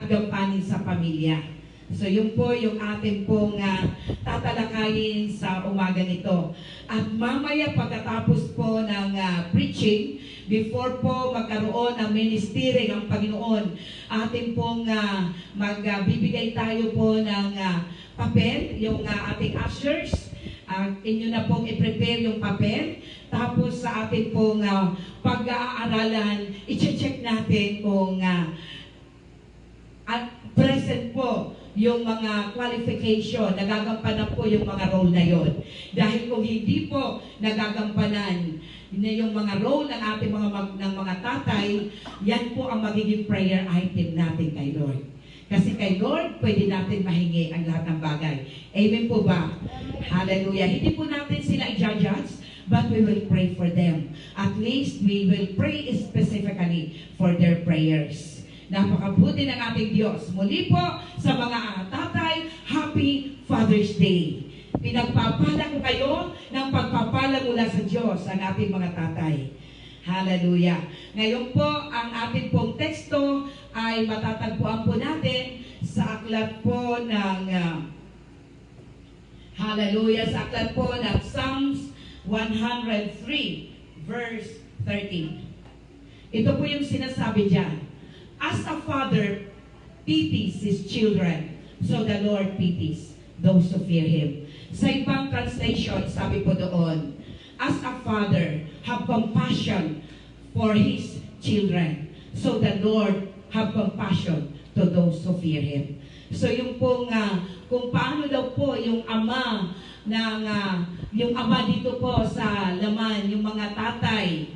gampanin sa pamilya. So yun po yung ating pong tatalakayin sa umagang ito. At mamaya pagkatapos po ng preaching, before po magkaroon ng ministry ng Panginoon, ating pong magbibigay tayo po ng papel, yung ating ushers. Inyo na pong i-prepare yung papel. Tapos sa ating pong pag-aaralan, i-check natin kung present po yung mga qualification, nagagampanan po yung mga role na yon. Dahil kung hindi po nagagampanan yung mga role ng ating mga tatay, yan po ang magiging prayer item natin kay Lord. Kasi kay Lord, pwede natin mahingi ang lahat ng bagay. Amen po ba? Hallelujah. Hindi po natin sila i-judge, but we will pray for them. At least we will pray specifically for their prayers. Napakabuti ng ating Diyos. Muli po sa mga tatay, Happy Father's Day. Pinagpapala ko kayo ng pagpapala mula sa Diyos ang ating mga tatay. Hallelujah. Ngayon po, ang ating pong teksto ay matatagpuan po natin sa aklat po ng Hallelujah, sa aklat po ng Psalms 103 verse 13. Ito po yung sinasabi diyan. As a father pities his children, so the Lord pities those who fear Him. Sa ibang translation, sabi po doon, as a father have compassion for his children, so the Lord have compassion to those who fear Him. So yung pong, kung paano daw po yung ama yung ama dito po sa laman, yung mga tatay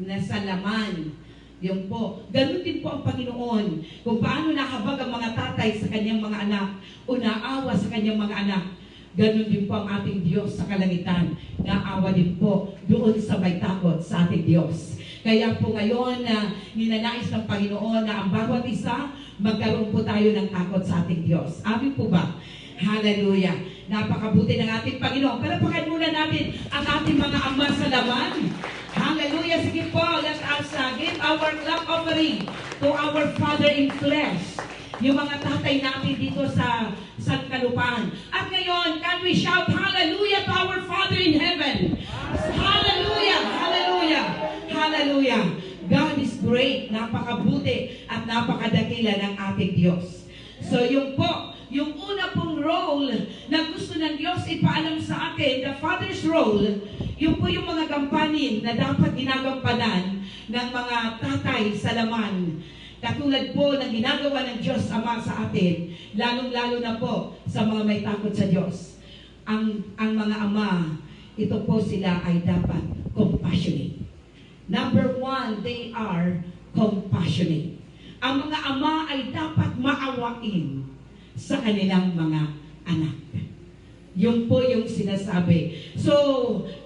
na sa laman, yung po. Ganun din po ang Panginoon. Kung paano nahabag ang mga tatay sa kanyang mga anak, o naawa sa kanyang mga anak, ganun din po ang ating Diyos sa kalangitan. Naawa din po doon sa may takot sa ating Diyos. Kaya po ngayon ninanais ng Panginoon na ang bawat isa, magkaroon po tayo ng takot sa ating Diyos. Amin po ba? Hallelujah. Napakabuti ng ating Panginoon. Palapakan muna natin ang ating mga ama sa laman. Hallelujah. Sige po, let us give our clap offering to our Father in flesh. Yung mga tatay natin dito sa Kalupaan. At ngayon, can we shout hallelujah to our Father in heaven? Hallelujah! Hallelujah! Hallelujah! God is great. Napakabuti at napakadakila ng ating Diyos. So yung po, yung una pong role na gusto ng Diyos ipaalam sa atin, the Father's role, yung po yung mga gampanin na dapat ginagampanan ng mga tatay sa laman. Katulad po ng ginagawa ng Diyos Ama sa atin, lalong-lalo na po sa mga may takot sa Diyos. Ang mga ama, ito po sila ay dapat compassionate. Number one, they are compassionate. Ang mga ama ay dapat maawain sa kanilang mga anak. Yung po yung sinasabi. So,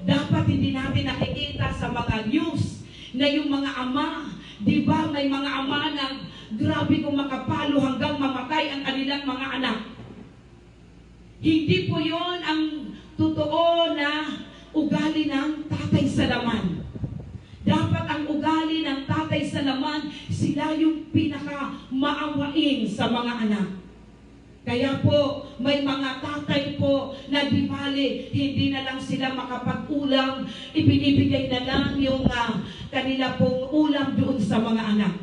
dapat hindi natin nakikita sa mga news na yung mga ama, di ba may mga ama na grabe kung makapalo hanggang mamatay ang kanilang mga anak. Hindi po yon ang totoo na ugali ng tatay sa laman. Dapat ang ugali ng tatay sa laman, sila yung pinaka-maawain sa mga anak. Kaya po, may mga tatay po na di bali, hindi na lang sila makapag-ulam, ibinibigay na lang yung kanila pong ulam doon sa mga anak.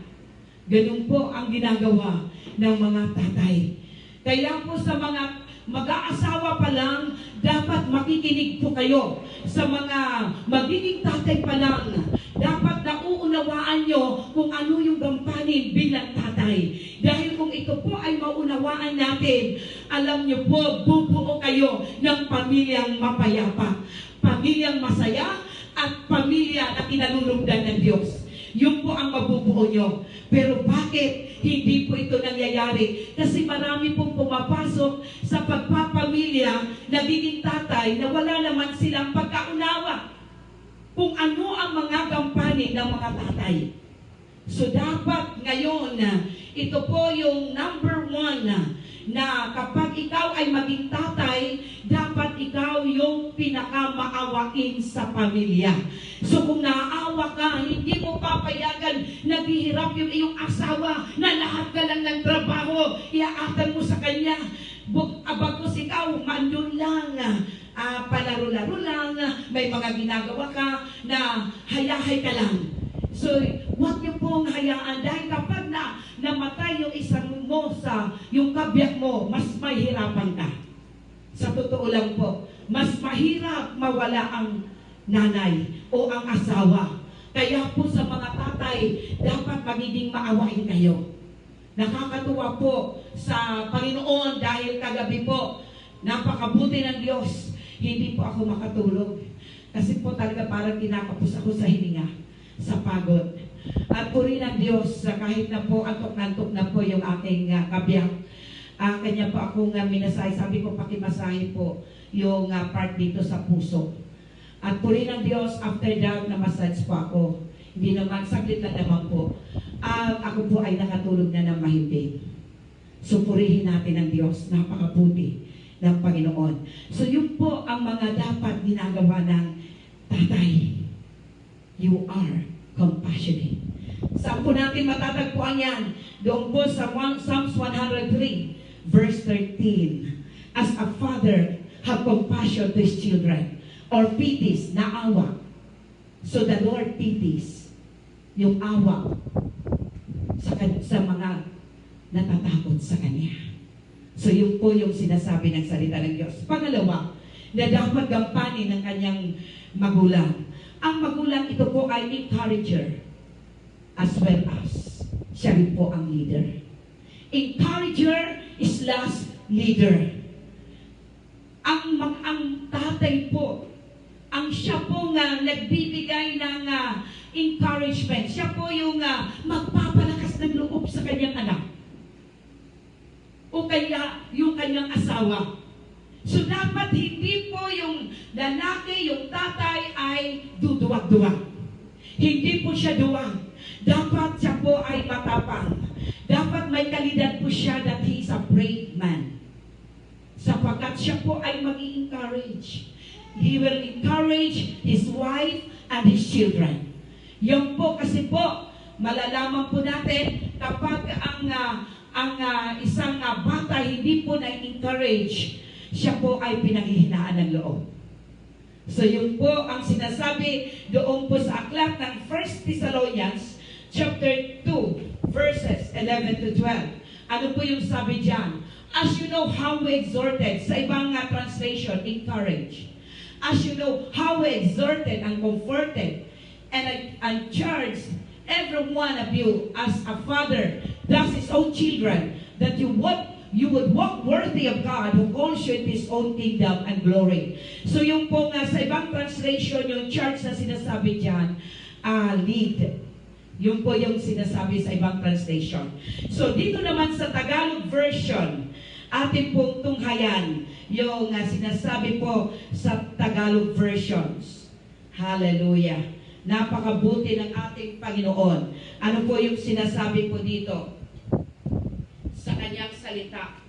Ganun po ang ginagawa ng mga tatay. Kaya po sa mga mag-aasawa pa lang, dapat makikinig po kayo. Sa mga magiging tatay pa lang, dapat nauunawaan nyo kung ano yung gampanin bilang tatay. Dahil kung ito po ay maunawaan natin, alam nyo po, bubuo kayo ng pamilyang mapayapa, pamilyang masaya, at pamilya na kinalulugdan ng Diyos. Yun po ang mabubuo nyo. Pero bakit hindi po ito nangyayari? Kasi marami pong pumapasok sa pagpapamilya, nagiging tatay, na wala naman silang pagkaunawa kung ano ang mga gampanin ng mga tatay. So dapat ngayon, ito po yung number one na kapag ikaw ay maging tatay, dapat ikaw yung pinakamaawain sa pamilya. So kung naaawa ka, hindi mo papayagan naghihirap yung iyong asawa na lahat ka lang ng trabaho, iaatan mo sa kanya. Bagkus ikaw, mandun lang, palaro-laro lang, may mga ginagawa ka na hayahay ka lang. So, huwag niyo pong hayaan dahil kapag namatay yung isang mo sa yung kabiyak mo, mas mahirapan ka. Sa totoo lang po, mas mahirap mawala ang nanay o ang asawa. Kaya po sa mga tatay, dapat magiging maawain kayo. Nakakatuwa po sa Panginoon dahil kagabi po, napakabuti ng Diyos. Hindi po ako makatulog. Kasi po talaga parang kinakapos ako sa hininga, sa pagod. At purihin ang Diyos, kahit na po antok-antok na po yung aking kabiyak. Kanya po akong minasahe. Sabi ko, pakimasahe po yung part dito sa puso. At purihin ang Diyos, after that, na-massage po ako. Hindi naman, saglit lang naman po. Ako po ay nakatulog na ng mahimbing. So purihin natin ang Diyos, napakabuti ng Panginoon. So yun po ang mga dapat ginagawa ng tatay. You are compassionate. Saan po natin matatagpuan yan? Doon po sa Psalms 103, verse 13. As a father have compassion to his children, or pities, naawa. So the Lord pities, yung awa sa mga natatakot sa Kanya. So yun po yung sinasabi ng salita ng Diyos. Pangalawa, na dapat gampanin ng kanyang magulang. Ang magulang ito po ay encourager as well as siya rin po ang leader. Encourager is last leader. Ang tatay po, ang siya po nga nagbibigay ng encouragement. Siya po yung magpapalakas ng loob sa kanyang anak. O kaya yung kanyang asawa. So dapat hindi po yung lalaki, yung tatay ay duduwag-duwag. Hindi po siya duwag. Dapat siya po ay matapang. Dapat may kalidad po siya that he is a brave man. Sapagkat siya po ay mag-i-encourage. He will encourage his wife and his children. Yan po kasi po, malalaman po natin kapag ang isang bata hindi po na-encourage, siya po ay pinanghihinaan ng loob. So yun po ang sinasabi doon po sa aklat ng 1 Thessalonians chapter 2 verses 11 to 12. Ano po yung sabi dyan? As you know how we exhorted, sa ibang translation, encourage. As you know how we exhorted and comforted and charged every one of you as a father does his own children, that you would walk worthy of God who calls you in His own kingdom and glory. So yung po nga sa ibang translation, yung charge na sinasabi dyan, lead. Yung po yung sinasabi sa ibang translation. So dito naman sa Tagalog version, ating pong tunghayan, yung sinasabi po sa Tagalog versions. Hallelujah. Napakabuti ng ating Panginoon. Ano po yung sinasabi po dito? Sa kanyang salita.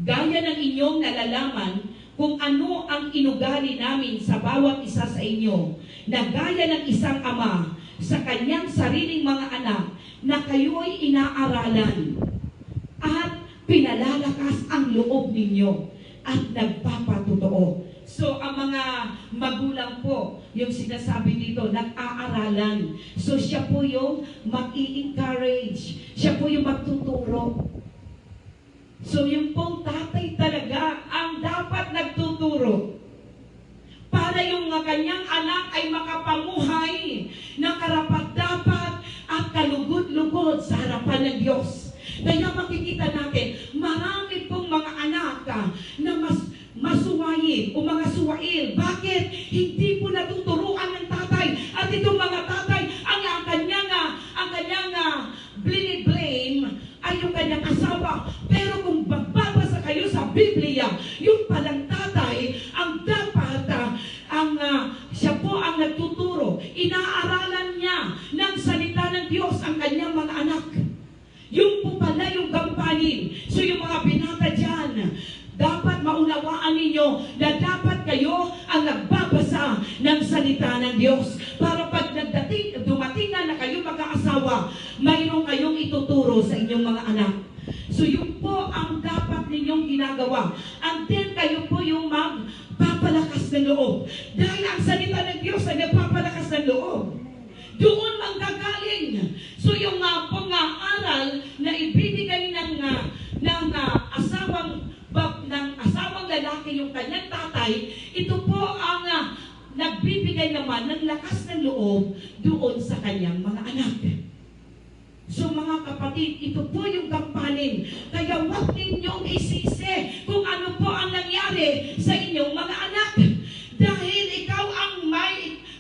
Gaya ng inyong nalalaman kung ano ang inugali namin sa bawat isa sa inyo, na gaya ng isang ama sa kanyang sariling mga anak, na kayo'y inaaralan at pinalalakas ang loob ninyo at nagpapatotoo. So, ang mga magulang po, yung sinasabi dito, nag-aaralan. So, siya po yung mag-i-encourage. Siya po yung magtuturo. So, yung pong tatay talaga ang dapat nagtuturo. Para yung kanyang anak ay makapamuhay ng karapat-dapat at kalugod-lugod sa harapan ng Diyos. Kaya makikita natin, marami pong mga anak na masuwain o mga suwail. Bakit? Hindi po natuturuan ng tatay. At itong mga tatay, ang kanyang blame ay yung kanyang asawa. Pero kung babasa kayo sa Biblia, yung palang tatay, ang dapat, siya po ang nagtuturo. Inaaralan niya ng salita ng Diyos ang kanyang mga anak. Yung po pala yung gampanin. So yung naunawaan ninyo na dapat kayo ang nagbabasa ng salita ng Diyos. Para pag dumating na kayo magkaasawa, mayroon kayong ituturo sa inyong mga anak. So yun po ang dapat ninyong ginagawa. And then kayo po yung magpapalakas ng loob. Dahil ang salita ng Diyos ay nagpapalakas ng loob. Doon manggagaling. So yung pang-aaral na ibibigay ng asawang lalaki yung kanyang tatay, ito po ang nagbibigay naman ng lakas ng loob doon sa kanyang mga anak. So mga kapatid, ito po yung gampanin. Kaya huwag ninyong isisi kung ano po ang nangyari sa inyong mga anak. Dahil ikaw ang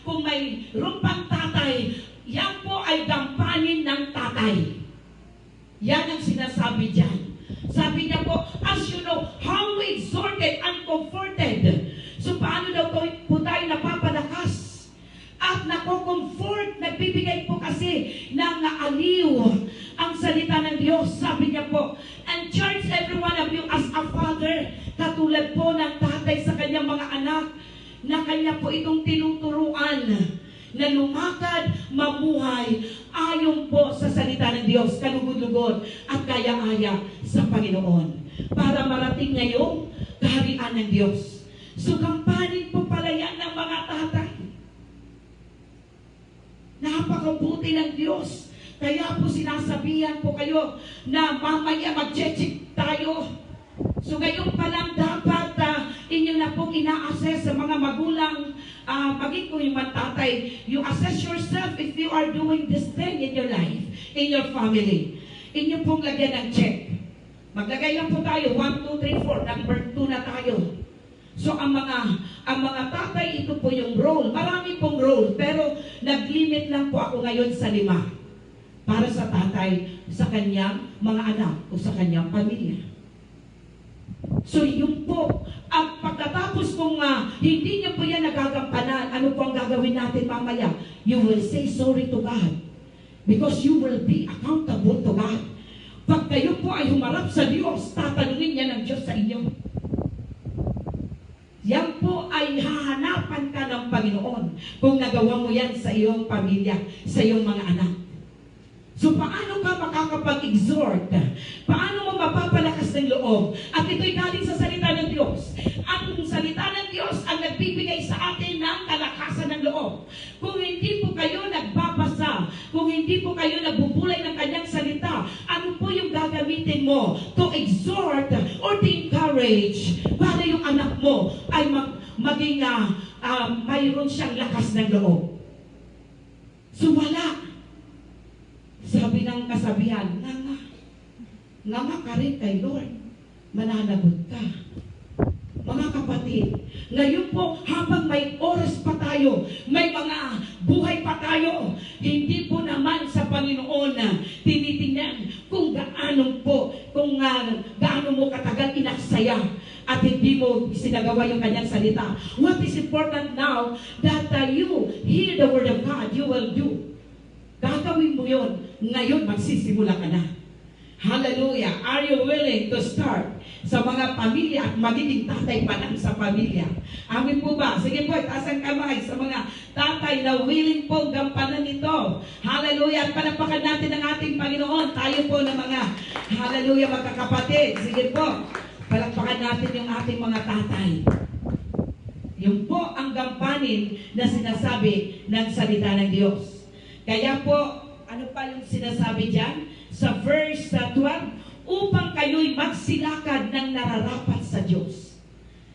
kung may rumpang tatay, yan po ay gampanin ng tatay. Yan ang sinasabi dyan. Sabi niya po, as you know, how we exhorted and comforted. So paano daw po tayo napapalakas? At nako-comfort, nagbibigay po kasi ng aliw ang salita ng Diyos. Sabi niya po, and charge every one of you as a father, katulad po ng tatay sa kanyang mga anak, na kanya po itong tinuturuan na lumakad, mamuhay, ayon po sa salita ng Diyos, kalugod-lugod at kaya-aya sa Panginoon. Para marating ngayong kaharian ng Diyos. So, gampanin po pala yan ng mga tatay. Napakabuti ng Diyos. Kaya po sinasabihan po kayo na mamaya mag-check tayo. So ngayon pa lang dapat inyo na pong ina-assess sa mga magulang, maging kung yung matatay, you assess yourself if you are doing this thing in your life, in your family. Inyo pong lagyan ng check. Maglagay lang po tayo, 1, 2, 3, 4, number 2 na tayo. So ang mga tatay, ito po yung role. Marami pong role, pero nag-limit lang po ako ngayon sa 5 para sa tatay, sa kanyang mga anak o sa kanyang pamilya. So yun po, at pagkatapos kung hindi niyo po yan nagagampanan, ano po ang gagawin natin mamaya? You will say sorry to God. Because you will be accountable to God. Pag kayo po ay humarap sa Diyos, tatanungin niya ng Diyos sa inyo. Yan po ay hahanapan ka ng Panginoon kung nagawa mo yan sa iyong pamilya, sa iyong mga anak. So paano ka makakapag-exhort? Paano mo mapapalakas ng loob? At ito'y galing sa salita ng Diyos. Ang salita ng Diyos ang nagbibigay sa atin ng kalakasan ng loob. Kung hindi po kayo nagbabasa, kung hindi po kayo nagbubulay ng kanyang salita, ano po yung gagamitin mo to exhort or to encourage para yung anak mo ay maging mayroon siyang lakas ng loob? So wala. Sabi ng kasabihan, nga ka rin kay Lord, mananagot ka. Mga kapatid, ngayon po, habang may oras pa tayo, may mga buhay pa tayo, hindi po naman sa Panginoon na tinitingnan kung gaano mo katagal inaksaya at hindi mo sinagawa yung kanyang salita. What is important now, that you hear the word of God, you will do. Gagawin mo yun. Ngayon, magsisimula ka na. Hallelujah. Are you willing to start sa mga pamilya at magiging tatay pa lang sa pamilya? Amin po ba? Sige po, itaas ang kamay sa mga tatay na willing po gampanan ito. Hallelujah. At palapakan natin ang ating Panginoon. Tayo po ng mga, hallelujah, magkakapatid. Sige po, palapakan natin yung ating mga tatay. Yung po ang gampanin na sinasabi ng salita ng Diyos. Kaya po, ano pa yung sinasabi dyan? Sa verse 12, upang kayo'y magsilakad ng nararapat sa Diyos.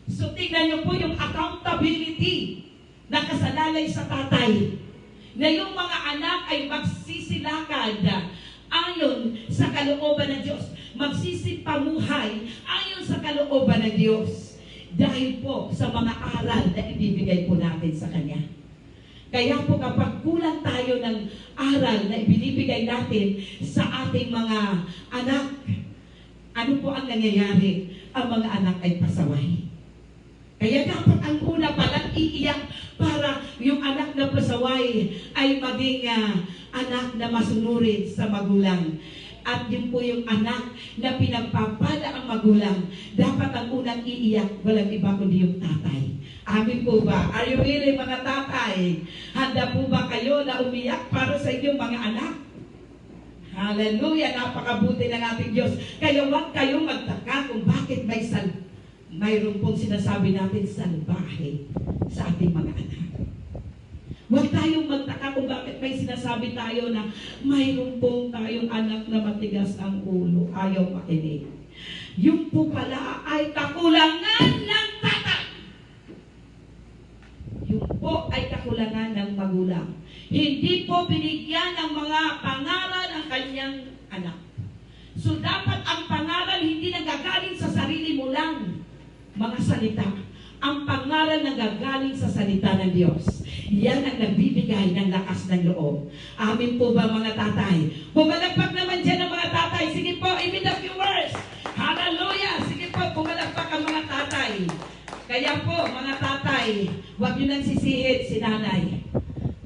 So tingnan niyo po yung accountability na kasalalay sa tatay. Na yung mga anak ay magsisilakad ayon sa kalooban ng Diyos. Magsisipamuhay ayon sa kalooban ng Diyos. Dahil po sa mga aral na ibibigay po natin sa Kanya. Kaya po kapag kulang tayo ng aral na ibinibigay natin sa ating mga anak, ano po ang nangyayari? Ang mga anak ay pasaway. Kaya dapat ang una palang iiyak para yung anak na pasaway ay maging anak na masunurin sa magulang. At yun po yung anak na pinagpapala ang ang magulang, dapat ang unang iiyak, walang iba kundi yung tatay. Amin po ba? Are you really mga tatay? Handa po ba kayo na umiyak para sa inyong mga anak? Hallelujah! Napakabuti ng ating Diyos. Kaya huwag kayong magtaka kung bakit mayroon pong sinasabi natin salbahe sa ating mga anak. Huwag tayong magtaka kung bakit may sinasabi tayo na mayroon pong tayong anak na matigas ang ulo, ayaw makinig. Yung po pala ay kakulangan ng tatay. Yung po ay kakulangan ng magulang. Hindi po binigyan ng mga pangaral ang kanyang anak. So dapat ang pangaral hindi nagagaling sa sarili mo lang, mga salita. Ang pangaral nagagaling sa salita ng Diyos. Yan ang nagbibigay ng lakas ng loob. Amin po ba mga tatay? Pumalagpak naman dyan ang mga tatay. Sige po, even the viewers. Hallelujah! Sige po, pumalagpak ang mga tatay. Kaya po, mga tatay, huwag nyo nang sisihid si nanay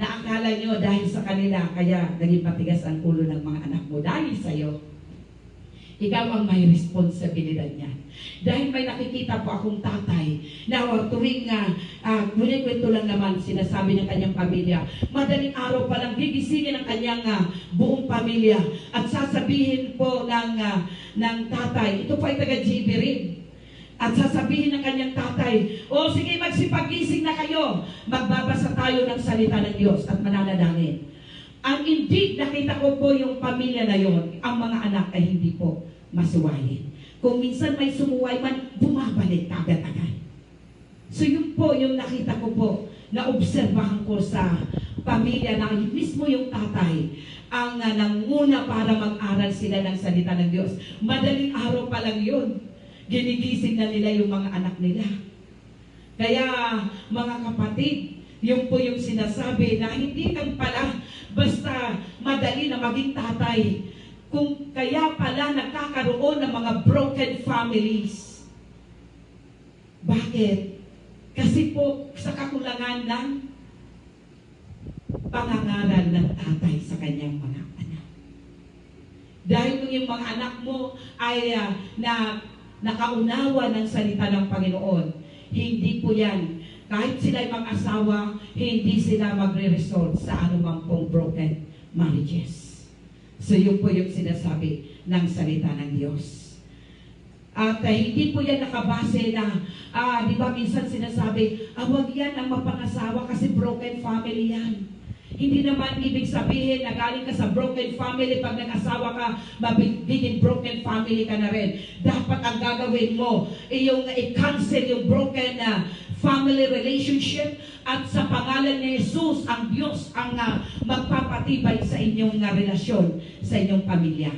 na akala nyo dahil sa kanila, kaya naging patigas ang ulo ng mga anak mo. Dahil sa'yo, ikaw ang may responsibilidad niya. Dahil may nakikita po akong tatay na tuwing kwento lang naman sinasabi ng kanyang pamilya, madaling araw pa lang gigisingin ang kanyang buong pamilya at sasabihin po ng tatay, ito po ay taga-GB rin. At sasabihin ng kanyang tatay, o sige magsipagising na kayo, magbabasa tayo ng salita ng Diyos at mananalangin. Ang indeed, nakita ko po yung pamilya na yon, ang mga anak ay hindi po masuwayin. Kung minsan may sumuway man, bumabalik agad-agad. So yun po yung nakita ko po, na obserbahan ko sa pamilya na mismo yung tatay ang nanguna para mag-aral sila ng salita ng Diyos. Madaling araw pa lang yun. Ginigising na nila yung mga anak nila. Kaya mga kapatid, yung po yung sinasabi na hindi lang pala basta madali na maging tatay, kung kaya pala nagkakaroon ng mga broken families. Bakit? Kasi po sa kakulangan ng pangangaral ng tatay sa kanyang mga anak. Dahil kung yung mga anak mo ay nakaunawa ng salita ng Panginoon, hindi po yan. Kahit sila'y mag-asawa, hindi sila magre-resort sa anumang pong broken marriages. So yun po yung sinasabi ng salita ng Diyos. At hindi po yan nakabase na, di ba minsan sinasabi, wag yan ang mapangasawa kasi broken family yan. Hindi naman ibig sabihin na galing ka sa broken family, pag nag-asawa ka, mabiging broken family ka na rin. Dapat ang gagawin mo, yung i-cancel yung broken family relationship at sa pangalan ni Jesus, ang Diyos ang magpapatibay sa inyong relasyon, sa inyong pamilya.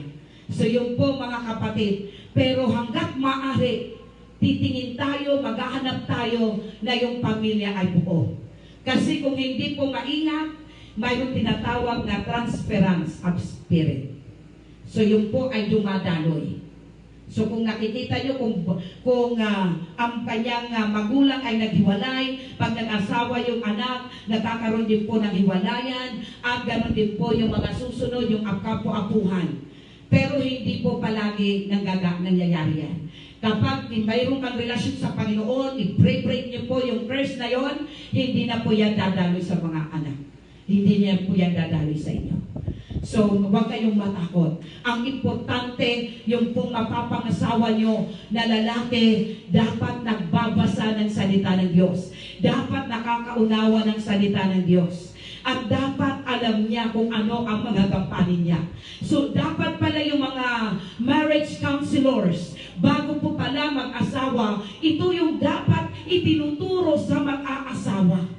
So yun po mga kapatid, pero hanggat maaari, titingin tayo, maghahanap tayo na yung pamilya ay buo. Kasi kung hindi po maingat, mayroong tinatawag na transference of spirit. So yun po ay dumadaloy. So kung nakikita nyo kung ang kanyang magulang ay naghiwalay, pag nag-asawa yung anak, nagkakaroon din po ng hiwalayan, at ganoon din po yung mga susunod, yung kapo-apuhan. Pero hindi po palagi nangyayari yan. Kapag mayroon kang relasyon sa Panginoon, i-break nyo po yung curse na yon, hindi na po yan dadaloy sa mga anak. Hindi niya po yan dadaloy sa inyo. So, huwag kayong matakot. Ang importante, yung pong mapapangasawa nyo na lalaki, dapat nagbabasa ng salita ng Diyos. Dapat nakakaunawa ng salita ng Diyos. At dapat alam niya kung ano ang mga gampanin niya. So, dapat pala yung mga marriage counselors, bago po pala mag-asawa, ito yung dapat itinuturo sa mag-aasawa.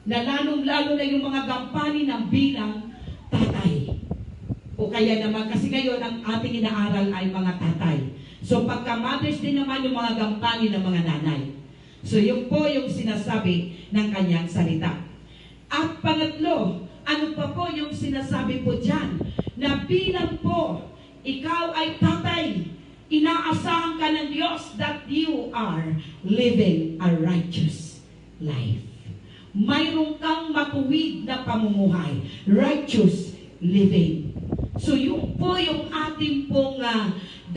Na lalong-lalo na yung mga gampanin ng bilang tatay. O kaya naman, kasi ngayon ang ating inaaral ay mga tatay. So pagka-mothers din naman yung mga gampanin ng mga nanay. So yun po yung sinasabi ng kanyang salita. At pangatlo, ano pa po yung sinasabi po dyan? Na bilang po, ikaw ay tatay, inaasahan ka ng Diyos that you are living a righteous life. Mayroon kang matuwid na pamumuhay. Righteous living. So yun po yung ating pong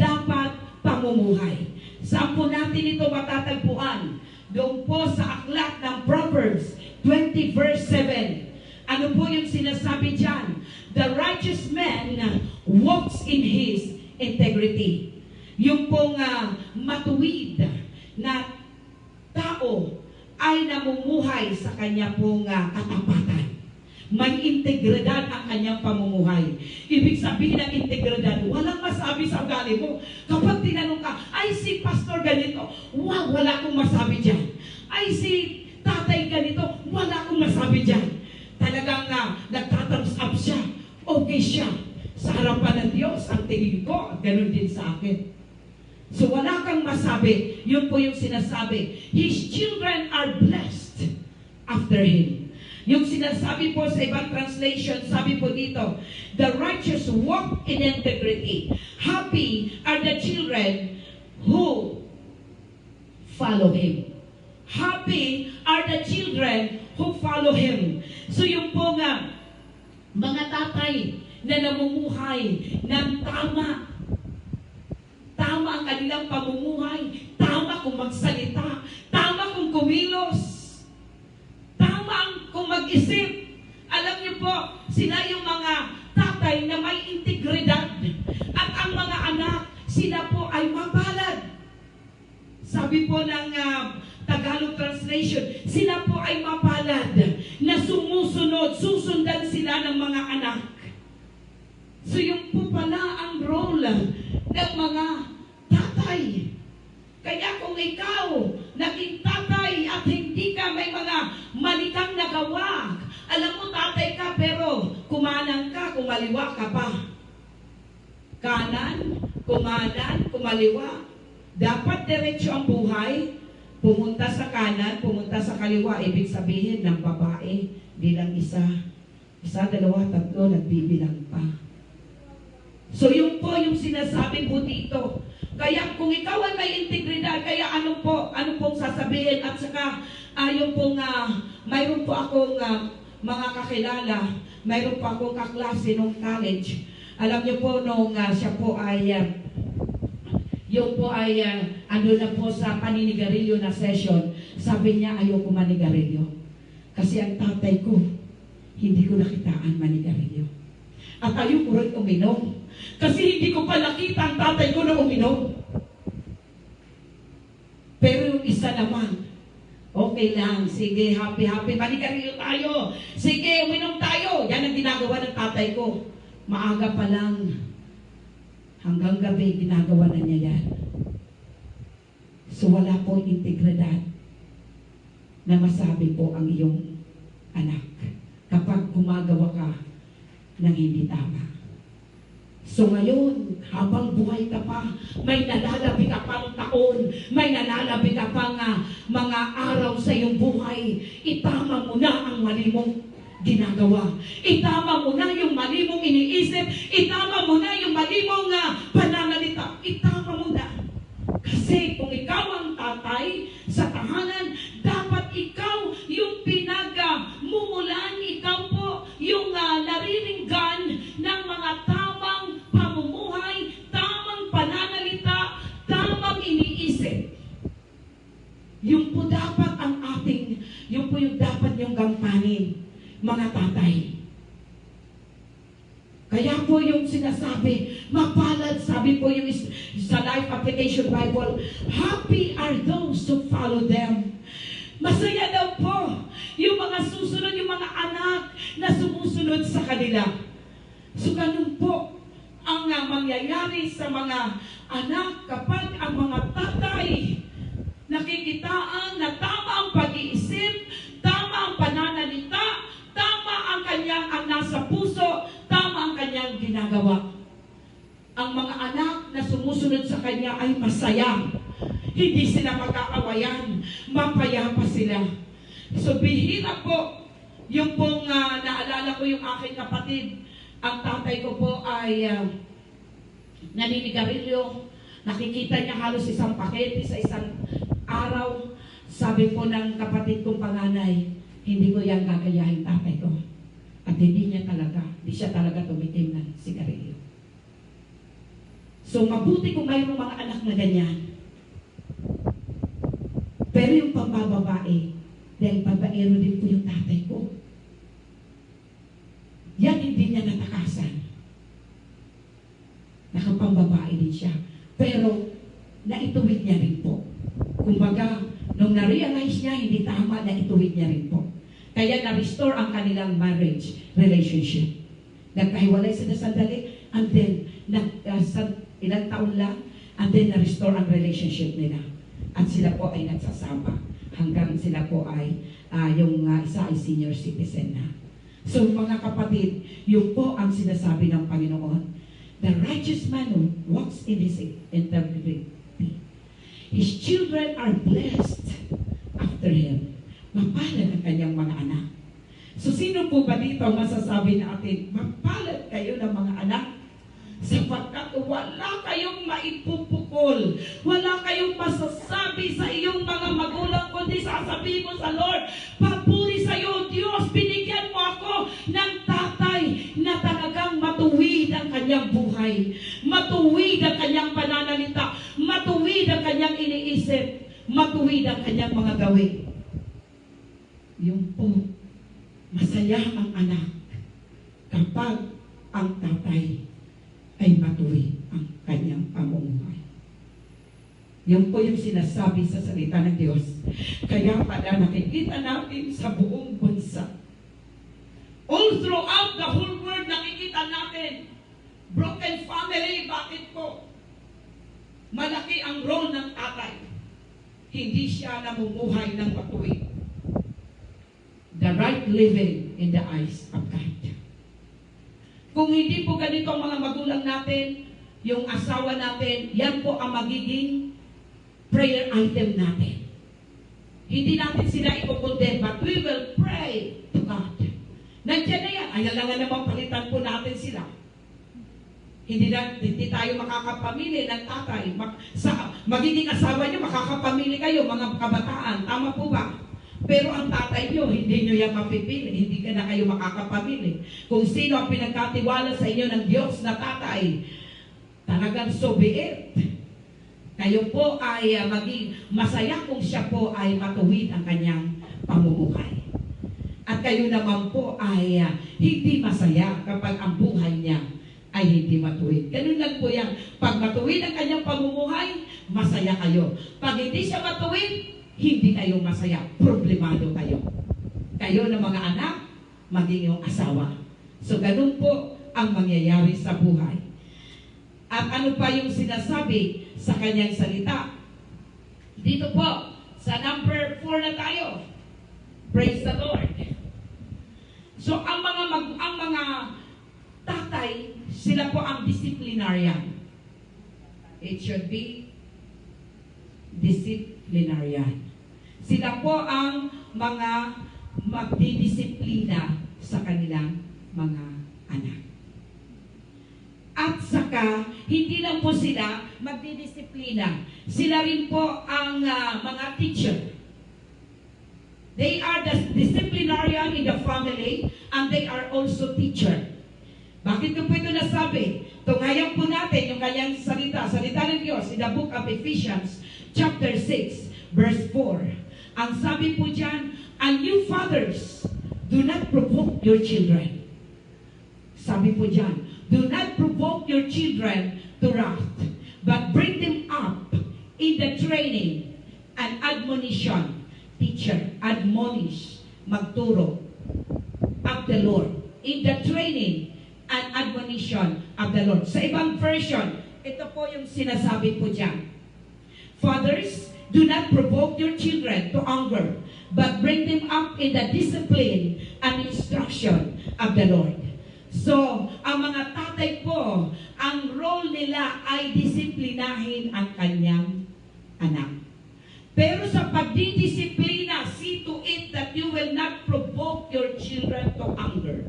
dapat pamumuhay. pamumuhay. Saan po natin ito matatagpuan? Doon po sa aklat ng Proverbs 20 verse 7. Ano po yung sinasabi dyan? The righteous man walks in his integrity. Yung pong matuwid na tao ay namumuhay sa kanya pong katapatan. May integridad ang kanyang pamumuhay. Ibig sabihin ng integridad, walang masabi sa ugali mo. Kapag tinanong ka, ay si pastor ganito, wow, wala akong masabi dyan. Ay si tatay ganito, wala akong masabi dyan. Talagang nagtatthumbs up siya, okay siya. Sa harapan ng Diyos, ang tingin ko, ganun din sa akin. So wala kang masabi, yun po yung sinasabi. His children are blessed after him. Yung sinasabi po sa ibang translation, sabi po dito, the righteous walk in integrity. Happy are the children who follow him. Happy are the children who follow him. So yung po nga, mga tatay na namumuhay ng tama. Tama ang kanilang pamumuhay. Tama kung magsalita. Tama kung kumilos. Tama ang kung mag-isip. Alam niyo po, sila yung mga tatay na may integridad. At ang mga anak, sila po ay mapalad. Sabi po ng Tagalog translation, sila po ay mapalad na sumusunod, susundan sila ng mga anak. So yung po pala ang role ng mga tatay. Kaya kung ikaw naging tatay at hindi ka may mga mali kang nagawa, alam mo tatay ka pero kumanan ka, kumaliwa ka pa. Kanan, kumanan, kumaliwa. Dapat diretso ang buhay. Pumunta sa kanan, pumunta sa kaliwa. Ibig sabihin ng babae, bilang isa. Isa, dalawa, tatlo, nagbibilang pa. So yun po yung sinasabi po dito. Kaya kung ikaw ay may integridad, kaya ano pong sasabihin at saka yung pong mayroon po akong mga kakilala, mayroon po akong kaklase nung college. Alam niyo po nung siya po ay yung po ay ano na po sa paninigarilyo na session, sabi niya ayoko manigarilyo. Kasi ang tatay ko, hindi ko nakitaan manigarilyo. At ayoko rin uminom. Kasi hindi ko pa nakita ang tatay ko na uminom. Pero yung isa naman, okay lang, sige, happy, manigarilyo tayo. Sige, uminom tayo. Yan ang ginagawa ng tatay ko. Maaga pa lang, hanggang gabi, ginagawa na niya yan. So wala po integridad na masabi po ang iyong anak kapag gumagawa ka ng hindi tama. So ngayon, habang buhay ka pa, may nalalabi ka pang taon, may nalalabi ka pang mga araw sa iyong buhay, itama mo na ang mali mong ginagawa. Itama mo na yung mali mong iniisip, itama mo na yung mali mong pananalita, itama mo na. Kasi kung ikaw ang tatay sa tahanan, dapat ikaw yung pinag-mumulan, ikaw po yung nariringgan ng mga tamang pamumuhay, tamang pananalita, tamang iniisip. Yung po dapat ang ating, yung po yung dapat yung gampanin, mga tatay. Kaya po yung sinasabi, mapalad, sabi po yung sa Life Application Bible, happy are those who follow them. Masaya daw po yung mga susunod, yung mga anak na sumusunod sa kanila. So ganun po ang mangyayari sa mga anak kapag ang mga tatay nakikitaan na tama ang pag-iisip, tama ang pananalita, tama ang kanyang ang nasa puso, tama ang kanyang ginagawa. Ang mga anak na sumusunod sa kanya ay masaya. Hindi sila magkaawayan. Mapayapa sila. So bihira po, yung pong naalala ko yung aking kapatid, ang tatay ko po ay naninigarilyo. Nakikita niya halos isang pakete sa isang araw. Sabi po ng kapatid kong panganay, hindi ko yan gagayahin tatay ko. At hindi siya talaga tumitim ng sigarilyo. So, mabuti kung mayroong mga anak na ganyan. Pero yung pambababae, dahil babaero din po yung tatay ko. Yan hindi niya natakasan. Nakapambabae din siya. Pero, naituwid niya rin po. Kumbaga, nung na-realize niya, hindi tama, naituwid niya rin po. Kaya na-restore ang kanilang marriage relationship. Nagkahiwalay sila sandali, and then, ilang taon lang, and then na-restore ang relationship nila. At sila po ay nagsasama hanggang sila po ay, yung isa ay senior citizen na. So mga kapatid, yun po ang sinasabi ng Panginoon. The righteous man who walks in his integrity, his children are blessed after him. Mapalad ang kanyang mga anak. So sino po ba dito masasabi natin, mapalad kayo ng mga anak? Sapagkat wala kayong maipupukol, wala kayong masasabi sa iyong mga magulang, kundi sasabihin mo sa Lord, papuri sa iyo, Diyos, binigyan mo ako ng tatay na talagang matuwid ang kanyang buhay, matuwid ang kanyang pananalita, matuwid ang kanyang iniisip, matuwid ang kanyang mga gawin. Yung po, masaya ang anak kapag ang tatay ay matuwid ang kanyang pamumuhay. Yan po yung sinasabi sa salita ng Diyos. Kaya pala nakikita natin sa buong bansa. All throughout the whole world, nakikita natin broken family. Bakit po? Malaki ang role ng tatay. Hindi siya namumuhay ng matuwid. The right living in the eyes of God. Kung hindi po ganito ang mga magulang natin, yung asawa natin, yan po ang magiging prayer item natin. Hindi natin sila ikukondem, but we will pray to God. Nandiyan na yan. Ayan naman palitan po natin sila. Hindi tayo makakapamili ng tatay. Magiging asawa nyo, makakapamili kayo, mga kabataan. Tama po ba? Pero ang tatay nyo, hindi nyo yan mapipili. Hindi ka na kayo makakapamili. Kung sino ang pinagkatiwala sa inyo ng Diyos na tatay, talagang so be it. Kayo po ay maging masaya kung siya po ay matuwid ang kanyang pamumuhay. At kayo naman po ay hindi masaya kapag ang buhay niya ay hindi matuwid. Ganun lang po yan. Pag matuwid ang kanyang pamumuhay, masaya kayo. Pag hindi siya matuwid, hindi kayo masaya, problemado kayo. Kayo na mga anak, maging yung asawa. So, ganun po ang mangyayari sa buhay. At ano pa yung sinasabi sa kanyang salita? Dito po, sa number 4 na tayo. Praise the Lord. So, ang mga tatay, sila po ang disciplinarian. It should be disciplinarian. Sila po ang mga magdidisiplina sa kanilang mga anak. At saka, hindi lang po sila magdidisiplina. Sila rin po ang mga teacher. They are the disciplinarian in the family and they are also teacher. Bakit ko po ito nasabi? Tunghayan po natin yung kanyang salita ng Diyos in the book of Ephesians chapter 6 verse 4. Ang sabi po dyan, and you fathers, do not provoke your children. Sabi po dyan, do not provoke your children to wrath, but bring them up in the training and admonition. Teacher, admonish, magturo of the Lord. In the training and admonition of the Lord. Sa ibang version, ito po yung sinasabi po dyan. Fathers, do not provoke your children to anger, but bring them up in the discipline and instruction of the Lord. So, ang mga tatay po, ang role nila ay disiplinahin ang kanyang anak. Pero sa pagdidisiplina, see to it that you will not provoke your children to anger.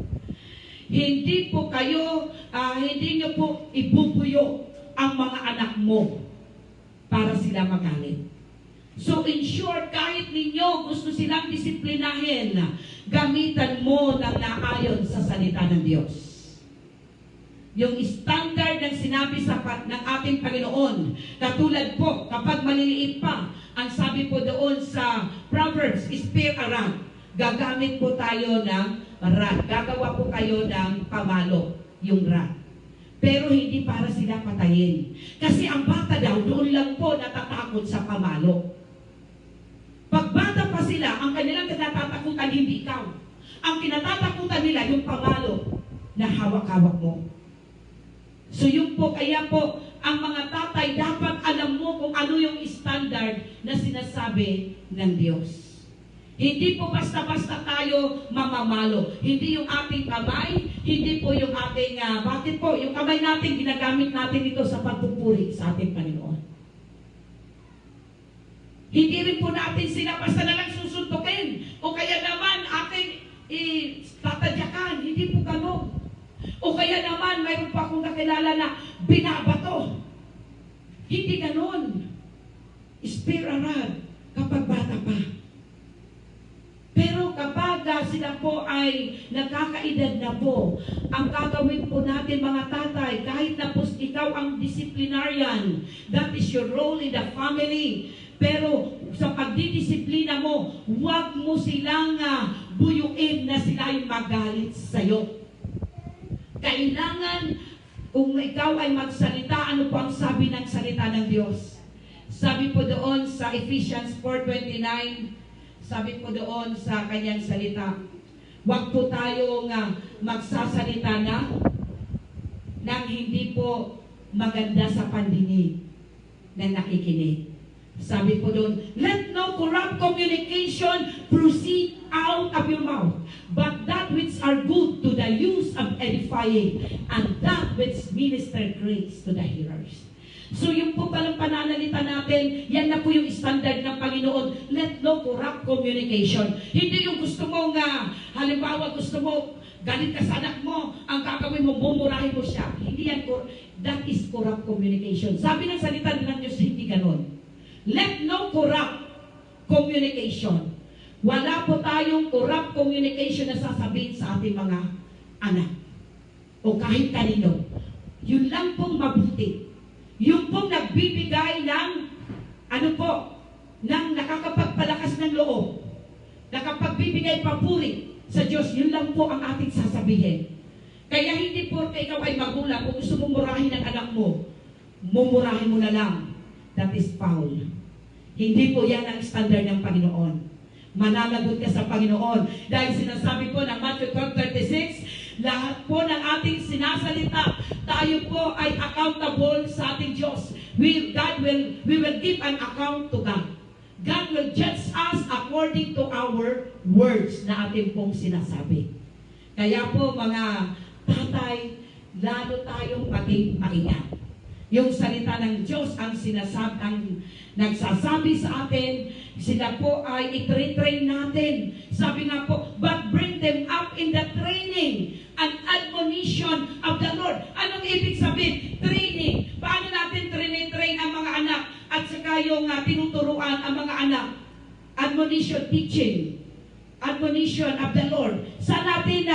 Hindi po kayo, hindi nyo po ibubuyo ang mga anak mo para sila magalit. So in short, kahit ninyo gusto silang disiplinahin, gamitan mo ng naayon sa salita ng Diyos. Yung standard ng sinabi ng ating Panginoon. Katulad po, kapag maliliit pa, ang sabi po doon sa Proverbs, spare a rod. Gagamit po tayo ng rod. Gagawa po kayo ng pamalo, yung rod. Pero hindi para sila patayin. Kasi ang bata daw, doon lang po natatakot sa pamalo. Pag bata pa sila, ang kanilang kinatatakutan hindi ikaw. Ang kinatatakutan nila, yung pamalo na hawak-hawak mo. So yung po, kaya po, ang mga tatay, dapat alam mo kung ano yung standard na sinasabi ng Diyos. Hindi po basta-basta tayo mamamalo. Hindi yung ating kamay, hindi po yung ating, bakit po, yung kamay natin, ginagamit natin ito sa pagpupuri sa ating Panginoon. Hindi rin po natin sila basta na lang susuntukin. O kaya naman ating tatadyakan. Hindi po gano'n. O kaya naman, mayroon pa akong nakilala na binabato. Hindi gano'n. Spare a rod kapag bata pa. Pero kapag sila po ay nagkakaedad na po, ang gagawin po natin mga tatay, kahit na po ikaw ang disciplinarian, that is your role in the family. Pero sa pagdidisiplina mo, huwag mo silang buyuin na sila ay magalit sa'yo. Kailangan, kung ikaw ay magsalita, ano po ang sabi ng salita ng Diyos? Sabi po doon sa Ephesians 4:29, sabi po doon sa kanyang salita, huwag po tayong magsasalita nang hindi po maganda sa pandinig ng nakikinig. Sabi po doon, let no corrupt communication proceed out of your mouth, but that which are good to the use of edifying, and that which minister grace to the hearers. So yung po palang pananalita natin, yan na po yung standard ng Panginoon. Let no corrupt communication. Hindi yung gusto mo halimbawa gusto mo, galit ka sa anak mo, ang gagawin mo, mumurahin mo siya. Hindi yan, that is corrupt communication. Sabi ng salita ng Diyos, hindi ganon. Let no corrupt communication. Wala po tayong corrupt communication na sasabihin sa ating mga anak. O kahit kanino. Yun lang pong mabuti. Yung pong nagbibigay ng, ng nakakapagpalakas ng loob. Nakapagbibigay papuri sa Diyos. Yun lang po ang ating sasabihin. Kaya hindi po ikaw ay magulang. Kung gusto mong murahin ang anak mo, mumurahin mo na lang. That is foul. Hindi po yan ang standard ng Panginoon. Mananagot ka sa Panginoon. Dahil sinasabi po ng Matthew 12:36, lahat po ng ating sinasalita, tayo po ay accountable sa ating Diyos. We will give an account to God. God will judge us according to our words na ating pong sinasabi. Kaya po mga tatay, lalo tayong maging maingat. Yung salita ng Diyos ang nagsasabi sa atin, sila po ay i-train natin. Sabi nga po, but bring them up in the training and admonition of the Lord. Anong ibig sabihin? Training. Paano natin train ang mga anak at saka yung tinuturuan ang mga anak? Admonition, teaching. Admonition of the Lord. Saan natin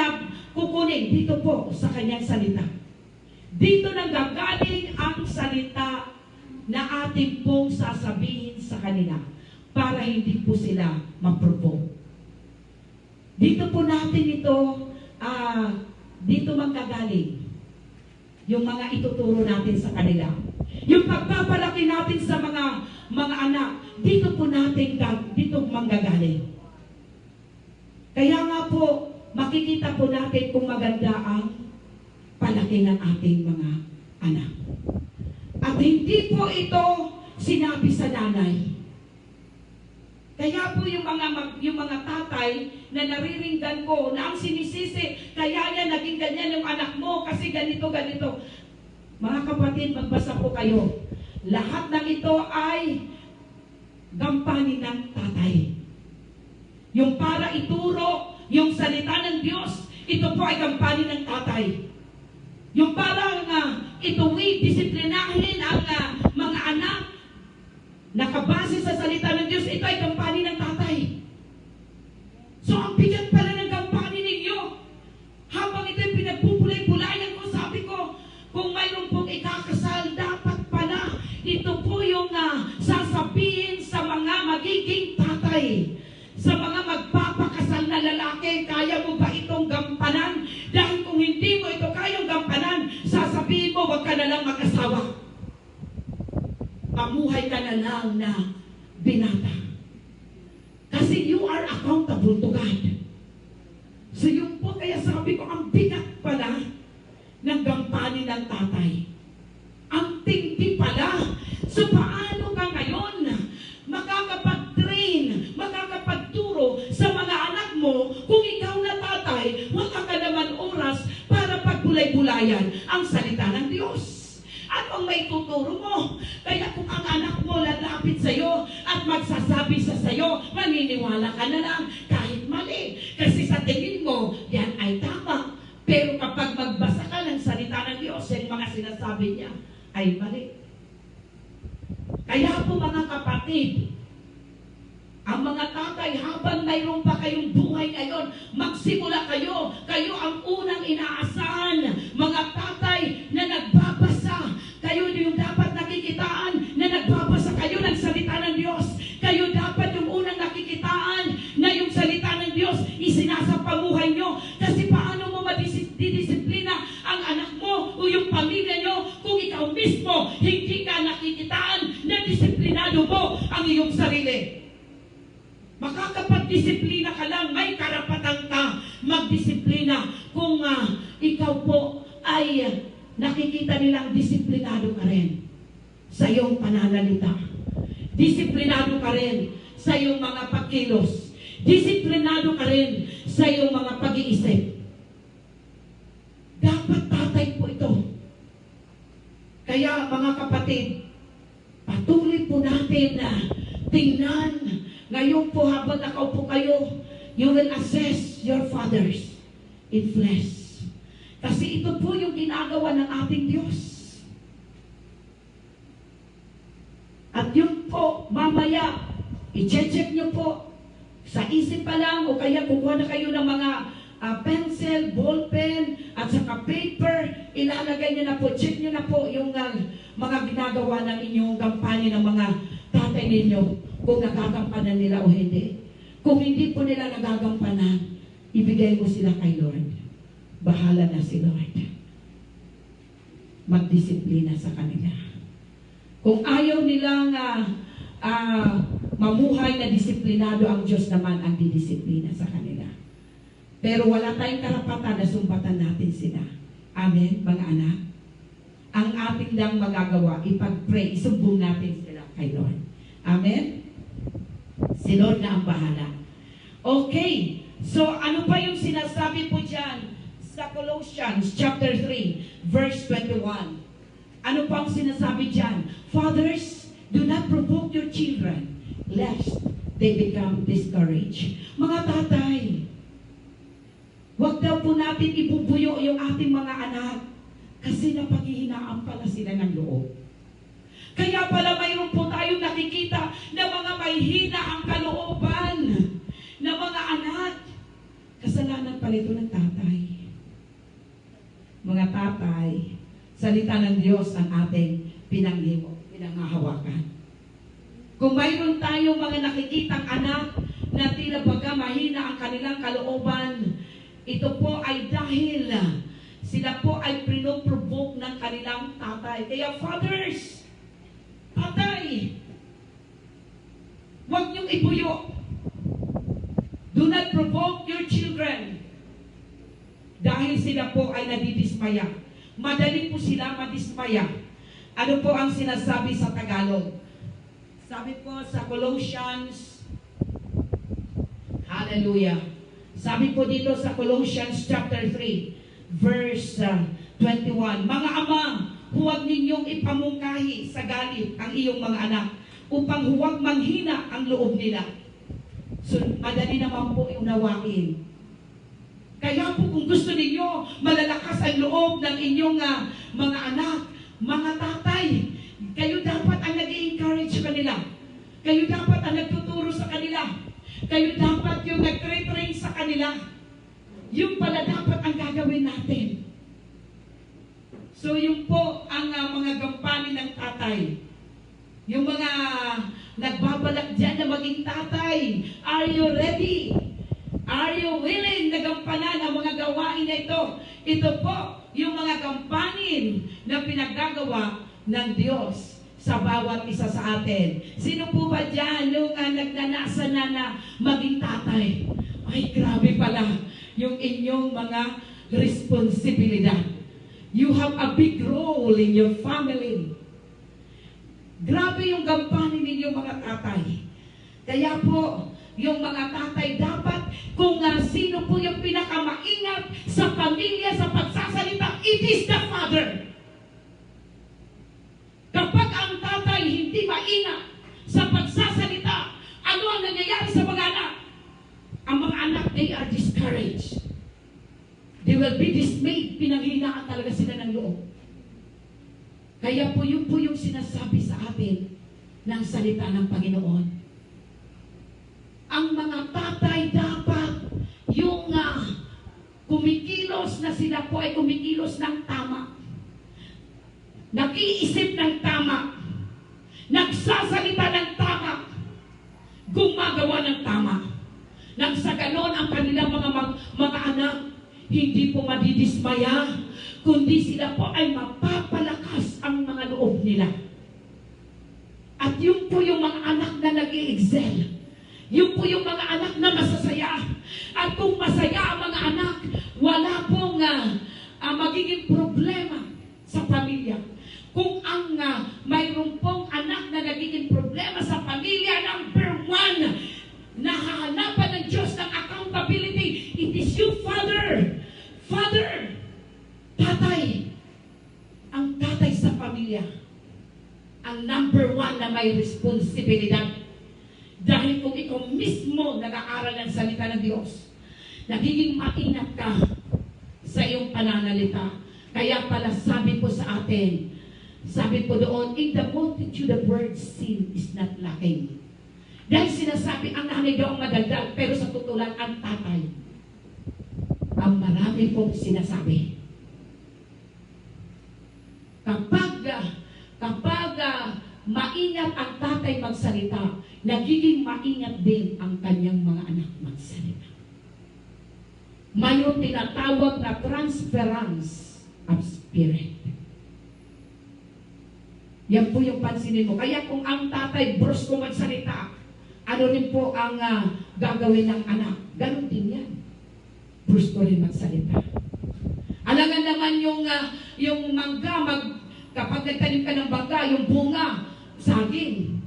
kukunin? Dito po sa kanyang salita. Dito nanggagaling ang salita na ating pong sasabihin sa kanila para hindi po sila ma-provoke. Dito po natin ito, dito manggagaling yung mga ituturo natin sa kanila. Yung pagpapalaki natin sa mga anak, dito po natin, dito manggagaling. Kaya nga po, makikita po natin kung maganda ang palaki ng ating mga anak. At hindi po ito sinabi sa nanay. Kaya po yung mga tatay na nariringgan ko na ang sinisisi, kaya yan naging ganyan yung anak mo kasi ganito. Mga kapatid, magbasa po kayo. Lahat ng ito ay gampanin ng tatay. Yung para ituro, yung salita ng Diyos, ito po ay gampanin ng tatay. Yung parang ituwi, disiplinahin ang mga anak, nakabase sa salita ng Diyos, ito ay gampanin ng tatay. So ang bigat pala ng gampanin ninyo. Habang ito'y pinagpupulay-pulayan ko, sabi ko, po yung sasabihin sa mga magiging tatay, sa mga magpapakasal na lalaki, kaya mo ba itong gampanan? Dahil kung hindi mo ito kayang gampanan, sasabihin mo, wag ka na lang mag-asawa. Pamuhay ka na lang na binata. Kasi you are accountable to God. So yun po, kaya sabi ko, ang bigat pala ng gampanin ng tatay. Ang tindi pala. So paano ka ngayon makakapag-train, makakapagturo sa mga anak mo kung ikaw na tatay, wala ka naman oras para pagbulay-bulayan ang salita ng Diyos? Ano ang may tuturo mo? Kaya kung ang anak mo lalapit sa'yo at magsasabi sa sa'yo, maniniwala ka na lang kahit mali. Kasi sa tingin mo, yan ay tama. Pero kapag magbasa ka ng salita ng Diyos, yung mga sinasabi niya ay mali. Kaya po mga kapatid, ang mga tatay, habang mayroon pa kayong buhay ngayon, magsimula kayo. Kayo ang unang inaasahan. Mga tatay na nagbabasa. Kayo yung dapat nakikitaan na nagbabasa kayo ng salita ng Diyos. Kayo dapat yung unang nakikitaan na yung salita ng Diyos isinasapamuhay nyo. Kasi paano mo madidisiplina ang anak mo o yung pamilya nyo kung ikaw mismo hindi ka nakikitaan na disiplinado mo ang iyong sarili? Makakapag-disiplina ka lang, may karapatan ka magdisiplina kung ikaw po ay nakikita nilang disiplinado ka rin sa iyong pananalita. Disiplinado ka rin sa iyong mga pagkilos. Disiplinado ka rin sa iyong mga pag-iisip. Dapat tatay po ito. Kaya mga kapatid, patuloy po natin na tingnan. Ngayon po habang nakaupo kayo, you will assess your fathers in flesh. Kasi ito po yung ginagawa ng ating Diyos. At yun po, mamaya, i-check nyo po sa isip pa lang o kaya kukuha na kayo ng mga pencil, ballpen, at saka paper, ilalagay nyo na po, check nyo na po yung mga ginagawa ng inyong kampanya ng mga tatay ninyo. Kung nagagampanan nila o hindi. Kung hindi po nila nagagampanan, ibigay mo sila kay Lord. Bahala na si Lord. Magdisiplina sa kanila. Kung ayaw nilang mamuhay na disiplinado, ang Diyos naman ang didisiplina sa kanila. Pero wala tayong karapatan na sumbatan natin sila. Amen, mga anak? Ang ating lang magagawa, ipag-pray, isumbong natin sila kay Lord. Amen? Si Lord na ang bahala. Okay. So, ano pa yung sinasabi po dyan sa Colossians chapter 3, verse 21? Ano pa ang sinasabi dyan? Fathers, do not provoke your children, lest they become discouraged. Mga tatay, huwag daw po natin ibubuyo yung ating mga anak kasi napaghihinaan pala sila ng loob. Kaya pala mayroon po tayong nakikita na mga mahihina ang kalooban na mga anak. Kasalanan pala ito ng tatay. Mga tatay, salita ng Diyos ang ating pinanghahawakan. Kung mayroon tayong mga nakikitang anak na tila baga mahina ang kanilang kalooban, ito po ay dahil sila po ay pinoprovoke ng kanilang tatay. Kaya fathers, tatay, huwag niyong ibuyo. Do not provoke your children. Dahil sila po ay nadidismaya. Madali po sila madismaya. Ano po ang sinasabi sa Tagalog? Sabi po sa Colossians, hallelujah. Sabi po dito sa Colossians chapter 3, verse 21, mga ama, huwag ninyong ipamungkahi sa galit ang iyong mga anak upang huwag manghina ang loob nila. So, madali naman po unawain. Kaya po kung gusto ninyo malalakas ang loob ng inyong mga anak, mga tatay, kayo dapat ang nag-i-encourage sa kanila. Kayo dapat ang nagtuturo sa kanila. Kayo dapat yung nag-train sa kanila. Yung pala dapat ang gagawin natin. So yung po ang mga gampanin ng tatay. Yung mga nagbabalak dyan na maging tatay, are you ready? Are you willing na gampanan ang mga gawain na ito? Ito po yung mga gampanin na pinaggagawa ng Diyos sa bawat isa sa atin. Sino po ba dyan yung nagnanasa na maging tatay? Ay, grabe pala yung inyong mga responsibilidad. You have a big role in your family. Grabe yung gampanin ninyo mga tatay. Kaya po, yung mga tatay dapat, kung sino po yung pinakamaingat sa pamilya, sa pagsasalita, it is the father. Kapag ang tatay hindi maingat sa pagsasalita, ano ang nangyayari sa mga anak? Ang mga anak, they are discouraged. They will be dismayed. Pinanghinaan talaga sila ng loob. Kaya po yun po yung sinasabi sa atin ng salita ng Panginoon. Ang mga tatay dapat yung kumikilos na sila po ay kumikilos ng tama. Nag-iisip ng tama. Nagsasalita ng tama. Gumagawa ng tama. Nang sa ganon ang kanilang mga anak, hindi po madidismaya, kundi sila po ay mapapalakas ang mga loob nila. At yun po yung mga anak na nag-i-excel. Yun po yung mga anak na masasaya. At kung masaya ang mga anak, wala pong magiging problema sa pamilya. Kung ang mayroon pong anak na nagiging problema sa pamilya, number one, nahahanapan ng Diyos ng accountability. It is you, Father. Father, tatay. Ang tatay sa pamilya, ang number one na may responsibilidad. Dahil kung ikaw mismo nag-aaral ng salita ng Diyos, nagiging maingat ka sa iyong pananalita. Kaya pala sabi po sa atin, sabi po doon, in the multitude of words, sin is not lacking. Dahil sinasabi, ang nanay daw ang madaldal, pero sa tutulan, ang tatay. Ang marami pong sinasabi. Kapag maingat ang tatay magsalita, nagiging maingat din ang kanyang mga anak magsalita. Mayroon tinatawag na transference of spirit. Yan po yung pansinin mo. Kaya kung ang tatay brusko magsalita, ano rin po ang gagawin ng anak? Ganon din yan. Brusko rin magsalita. Alangan naman yung mangga, kapag nagtanim ka ng bangga, yung bunga, saging.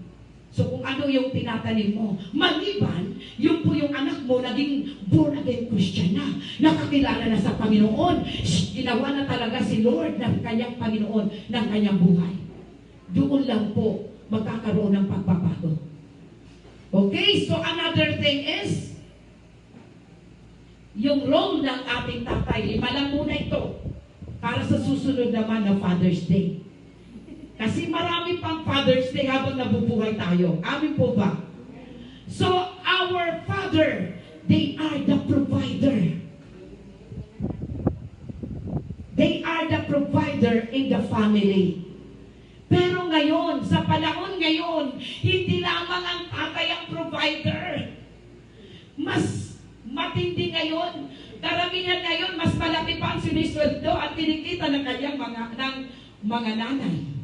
So kung ano yung tinatanim mo, maliban, yun po yung anak mo naging born again Christian na, nakakilala na sa Panginoon, ginawa na talaga si Lord ng kanyang Panginoon ng kanyang buhay. Doon lang po magkakaroon ng pagbabago. Okay, so another thing is, yung role ng ating tatay, 5 lang muna ito, para sa susunod naman na Father's Day. Kasi marami pang Father's Day habang nabubuhay tayo. Amin po ba? So, our Father, they are the provider. They are the provider in the family. Pero ngayon, sa panahon ngayon, hindi lamang ang tatay ang provider. Mas matindi ngayon. Karamihan ngayon, mas malaki pa ang sinisweldo at kinikita ng kanyang mga nanay.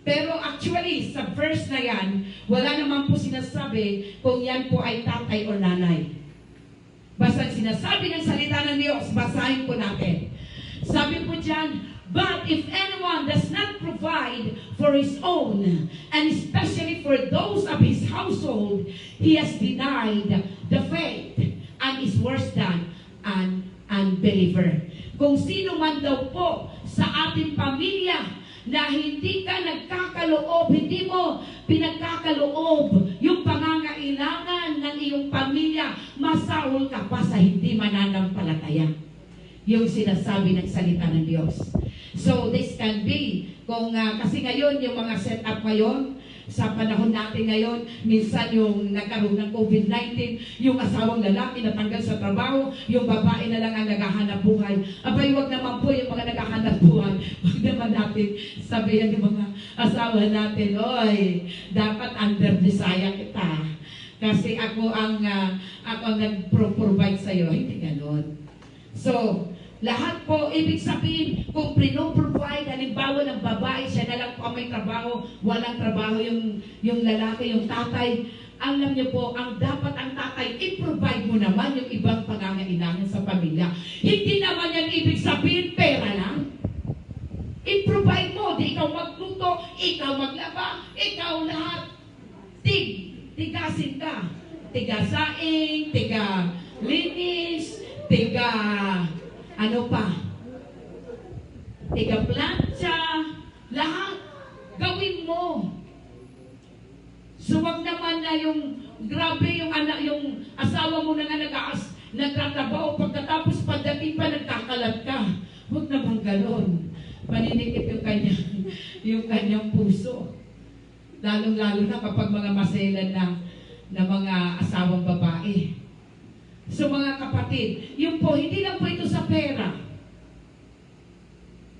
Pero actually, sa verse na yan, wala naman po sinasabi kung yan po ay tatay o nanay. Basta sinasabi ng salita ng Diyos, basahin po natin. Sabi po dyan, but if anyone does not provide for his own, and especially for those of his household, he has denied the faith and is worse than an unbeliever. Kung sino man daw po sa ating pamilya na hindi ka nagkakaloob, hindi mo pinagkakaloob yung pangangailangan ng iyong pamilya, masahol ka pa sa hindi mananampalataya. Yung sinasabi ng salita ng Diyos. So this can be, kasi ngayon yung mga setup ngayon, Sa panahon natin ngayon, minsan yung nagkaroon ng COVID-19, yung asawang lalaki natanggal sa trabaho, yung babae na lang ang naghahanap buhay. Abay, wag naman po yung mga naghahanap buhay. Wag naman natin sabihan yung mga asawa natin, oy, dapat under-desire kita. Kasi ako ang nag-provide sa'yo. Hindi ganon. So, lahat po, ibig sabihin, kung provide, halimbawa ng babae, siya na lang po ang may trabaho, walang trabaho yung lalaki, yung tatay, alam niyo po, ang dapat ang tatay, i-provide mo naman yung ibang pangangailangan sa pamilya. Hindi naman yan ibig sabihin, pera lang. I-provide mo, di ikaw magluto, ikaw maglaba, ikaw lahat. Tigasin ka. Tigasaing, tiga linis, tiga ano pa? Tiga plancha, lahat gawin mo. So wag naman na yung grabe yung anak, yung asawa mo na nga nagtatrabaho, pagkatapos pagdating pa nagkakalat ka. Huwag naman ganon. Paninikip yung kanyang puso. Lalong-lalo na kapag mga maselan na mga asawang babae. So mga kapatid, yun po, hindi lang po ito sa pera.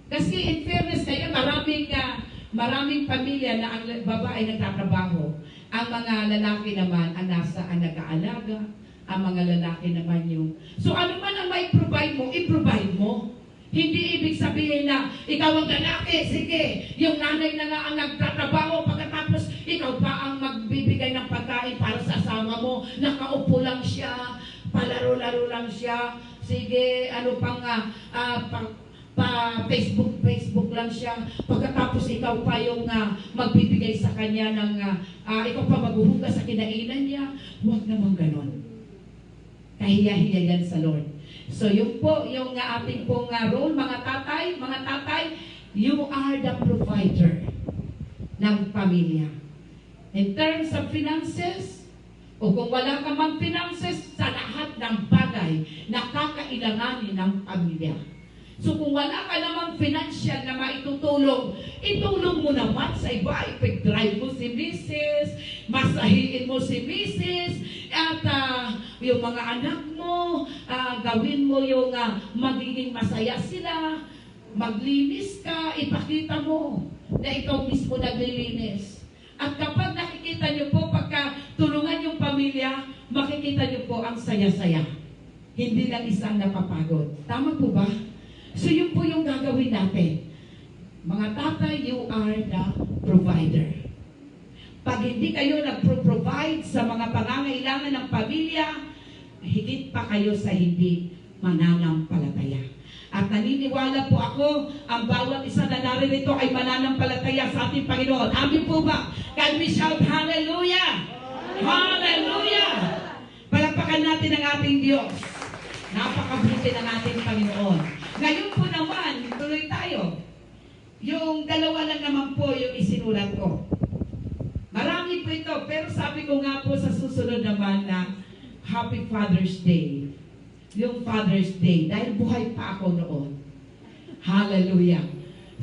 Kasi in fairness kayo, maraming pamilya na ang babae nagtatrabaho. Ang mga lalaki naman ang nag-aalaga. Ang mga lalaki naman yung... So ano man ang may provide mo, i-provide mo. Hindi ibig sabihin na ikaw ang lalaki, sige, yung nanay na nga ang nagtatrabaho, pagkatapos ikaw pa ang magbibigay ng pagkain para sa asawa mo, nakaupo lang siya, palaro-laro lang siya, sige, ano pang Facebook lang siya, pagkatapos ikaw pa yung magbibigay sa kanya ng, ikaw pa maghuhugas sa kinainan niya, huwag naman ganon. Kahiya-hiya yan sa Lord. So yun po, yung ating pong role, mga tatay, you are the provider ng pamilya. In terms of finances, o kung wala ka mang finances, sa lahat ng bagay na kakailanganin ng pamilya. So kung wala ka namang financial na maitutulong, itulong mo naman sa iba. Ipag-drive mo si Mrs., masahiin mo si Mrs., at yung mga anak mo, gawin mo yung magiging masaya sila, maglinis ka, ipakita mo na ikaw mismo naglilinis. At kapag nakikita niyo po, pagka tulungan yung pamilya, makikita niyo po ang saya-saya. Hindi lang isang napapagod. Tama po ba? So yun po yung gagawin natin. Mga tatay, you are the provider. Pag hindi kayo nag-provide sa mga pangangailangan ng pamilya, higit pa kayo sa hindi mananampalataya. At naniniwala po ako, ang bawat isa na naririto ay mananampalataya sa ating Panginoon. Amin po ba? Can we shout hallelujah? Hallelujah! Palakpakan natin ang ating Diyos. Napakabuti ng ating Panginoon. Ngayon po naman, tuloy tayo. Yung dalawa lang naman po yung isinulat ko. Marami po ito, pero sabi ko nga po sa susunod naman na Happy Father's Day. Yung Father's Day, dahil buhay pa ako noon. Hallelujah.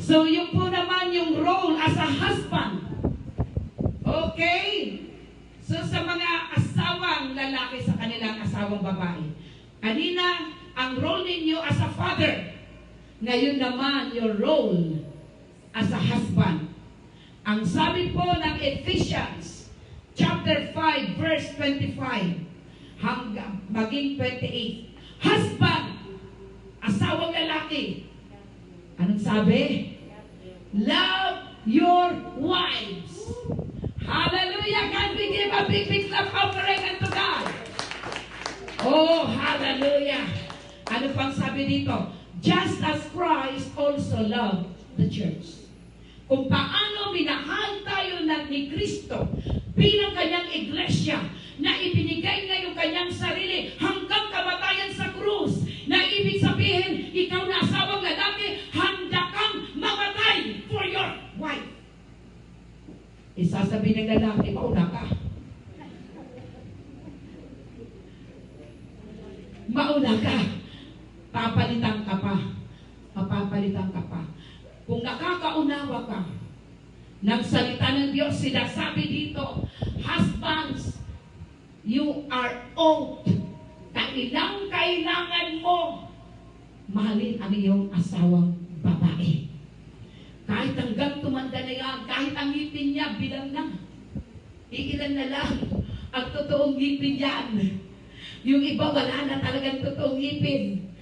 So yung po naman yung role as a husband. Okay? So sa mga asawang lalaki sa kanilang asawang babae. Kanina, ang role ninyo as a father. Ngayon naman, your role as a husband. Ang sabi po ng Ephesians chapter 5 verse 25 hanggang maging 28. Husband, asawang lalaki. Anong sabi? Love your wives. Hallelujah! Can we give a big clap offering unto God? Oh, hallelujah! Ano pang sabi dito? Just as Christ also loved the church. Kung paano minahal tayo ni Kristo bilang kanyang iglesia na ibinigay niya yung kanyang sarili hanggang kamatayan sa krus, na ibig sabihin, ikaw na asawang lalaki, handa kang mamatay for your wife. Isasabihin ng lalaki, mauna ka. Mauna ka. Papalitan ka pa. Kung nakakaunawa ka, ng salita ng Diyos, sinasabi dito, husbands, you are owed. Kailangan mo mahalin ang iyong asawang babae. Kahit hanggang tumanda na yan, kahit ang ngipin niya bilang na, iilan na lang ang totoong ngipin yan. Yung iba wala na talagang totoong ngipin.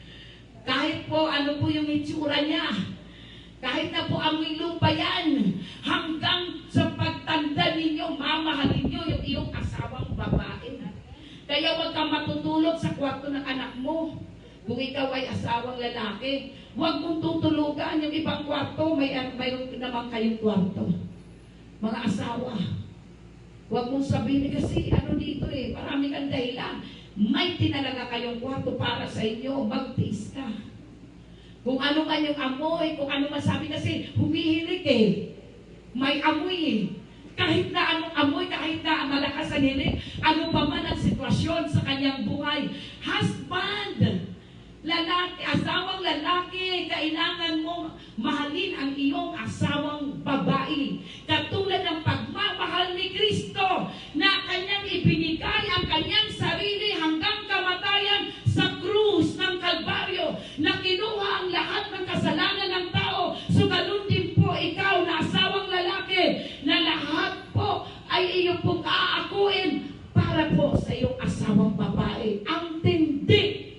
Kahit po ano po yung itsura niya, kahit na po amoy lupa yan, hanggang sa pagtanda ninyo, mamahalin nyo yung iyong asawang babae. Kaya huwag kang matutulog sa kwarto ng anak mo. Kung ikaw ay asawang lalaki, huwag mong tutulugan yung ibang kwarto, mayroon naman kayong kwarto. Mga asawa, huwag mong sabihin kasi ano dito marami kang dahilan. May tinalaga kayong kwarto para sa inyo, magtiis ka. Kung ano man yung amoy, kung ano man sabi kasi, humihilig may amoy Kahit na anong amoy, kahit na malakas ang hilig, ano pa man ang sitwasyon sa kanyang buhay. Husband, lalaki, asawang lalaki, kailangan mo mahalin ang iyong asawang babae. Katulad ng pagmamahal ni Kristo na kanyang ibinigay ang kanyang sarili hanggang kamatayan sa krus ng Kalbaryo, na kinuha ang lahat ng kasalanan ng tao. So ganun din po ikaw na asawang lalaki, na lahat po ay iyong pong aakuin para po sa iyong asawang babae. Ang tindi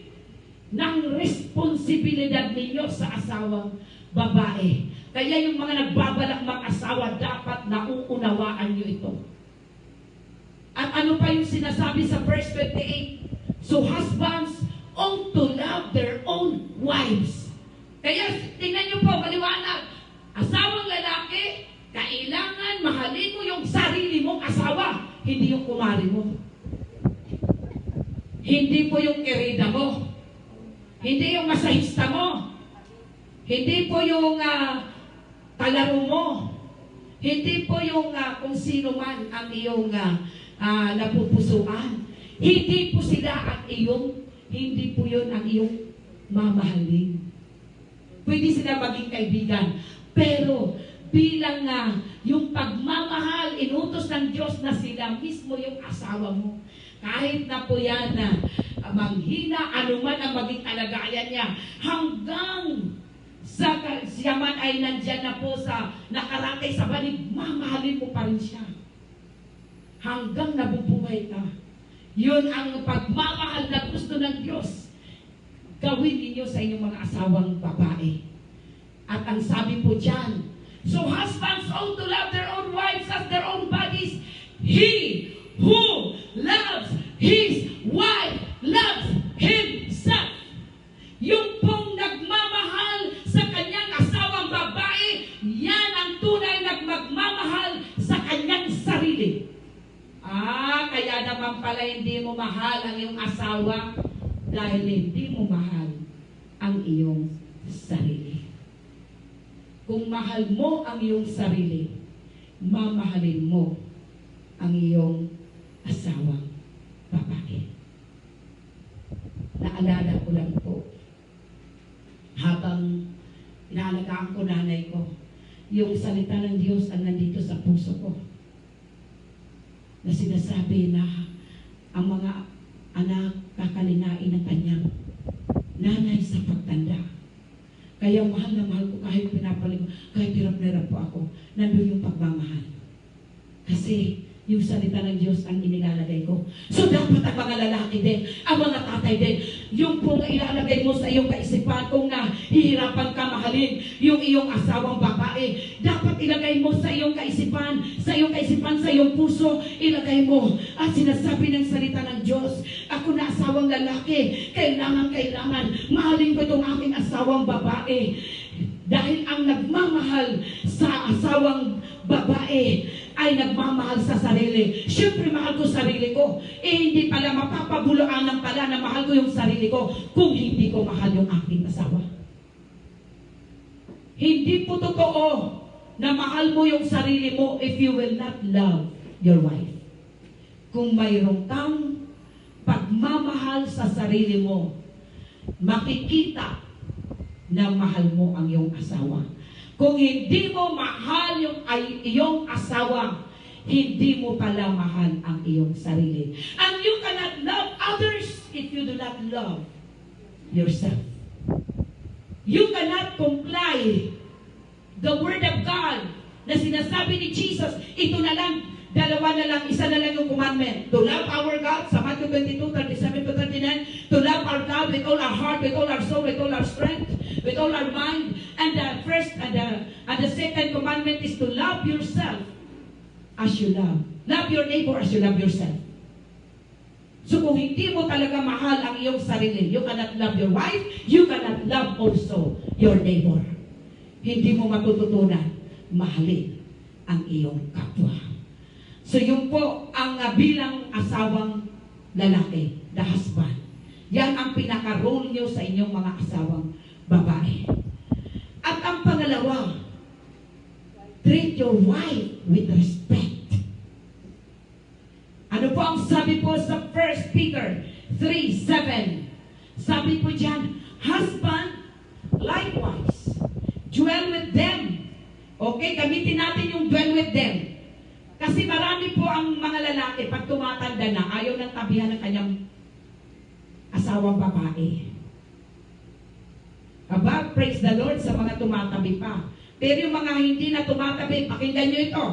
ng responsibilidad ninyo sa asawang babae. Kaya yung mga nagbabalak mag-asawa, dapat nauunawaan nyo ito. At ano pa yung sinasabi sa verse 28? So husbands ought to love their own wives. Kaya tingnan nyo po, maliwanag. Asawang lalaki, kailangan mahalin mo yung sarili mong asawa, hindi yung kumari mo. Hindi po yung kirida mo. Hindi yung masahista mo. Hindi po yung kalaro mo. Hindi po yung kung sino man ang iyong napupusuan. Hindi po sila ang iyong, hindi po yun ang iyong mamahalin. Pwede sila maging kaibigan. Pero bilang yung pagmamahal, inutos ng Diyos na sila mismo yung asawa mo. Kahit na po yan manghina, anuman ang maging kalagayan niya, hanggang sa siya man ay nandyan na po sa nakaratay sa banig, mamahalin mo pa rin siya. Hanggang nabubuhay ka. Yun ang pagmamahal na gusto ng Diyos. Gawin ninyo sa inyong mga asawang babae. At ang sabi po dyan, so husbands ought to love their own wives as their own bodies. He who loves his wife loves himself. Yung pong nagmamahal sa kanyang asawang babae, yan ang tunay nagmamahal sa kanyang sarili. Kaya naman pala hindi mo mahal ang iyong asawa dahil hindi mo mahal ang iyong sarili. Kung mahal mo ang iyong sarili, mamahalin mo ang iyong asawang babae. Naalala ko lang po, habang inaalagaan ko nanay ko, yung salita ng Diyos ang nandito sa puso ko, na sinasabi na ang mga anak kakalinain ng kanyang nanay sa pagtanda. Kaya mahal na mahal ko kahit pinapalig, kahit hirap na hirap po ako, nandun yung pagmamahal. Kasi yung salita ng Diyos ang inilalagay ko. So dapat ang mga lalaki din, ang mga tatay din, yung pong ilalagay mo sa iyong kaisipan kung nahihirapan ka mahalin yung iyong asawang babae, dapat ilagay mo sa iyong kaisipan, sa iyong puso, ilagay mo. At sinasabi ng salita ng Diyos, ako na asawang lalaki, kailangan mahalin ko itong aking asawang babae. Dahil ang nagmamahal sa asawang babae ay nagmamahal sa sarili. Siyempre, mahal ko sarili ko. Hindi pala mapapabulaanan pala na mahal ko yung sarili ko kung hindi ko mahal yung aking asawa. Hindi po totoo na mahal mo yung sarili mo if you will not love your wife. Kung mayroon kang pagmamahal sa sarili mo, makikita na mahal mo ang iyong asawa. Kung hindi mo mahal iyong asawa, hindi mo pala mahal ang iyong sarili. And you cannot love others if you do not love yourself. You cannot comply the Word of God na sinasabi ni Jesus. Ito na lang, dalawa na lang, isa na lang yung commandment. To love our God, sa Matthew 22:37-39, to love our God with all our heart, with all our soul, with all our strength, with all our mind. And the first and the second commandment is to love yourself as you love. Love your neighbor as you love yourself. So kung hindi mo talaga mahal ang iyong sarili, you cannot love your wife, you cannot love also your neighbor. Hindi mo matututunan mahalin ang iyong kapwa. So yun po ang bilang asawang lalaki, the husband. Yan ang pinaka-role nyo sa inyong mga asawang babae. At ang pangalawa, treat your wife with respect. Ano po ang sabi po sa 1 Peter 3:7? Sabi po dyan, husband, likewise, dwell with them. Okay, gamitin natin yung dwell with them. Kasi marami po ang mga lalaki, pag tumatanda na, ayaw ng tabihan ng kanyang asawang babae. Aba, praise the Lord sa mga tumatabi pa. Pero yung mga hindi na tumatabi, pakinggan nyo ito.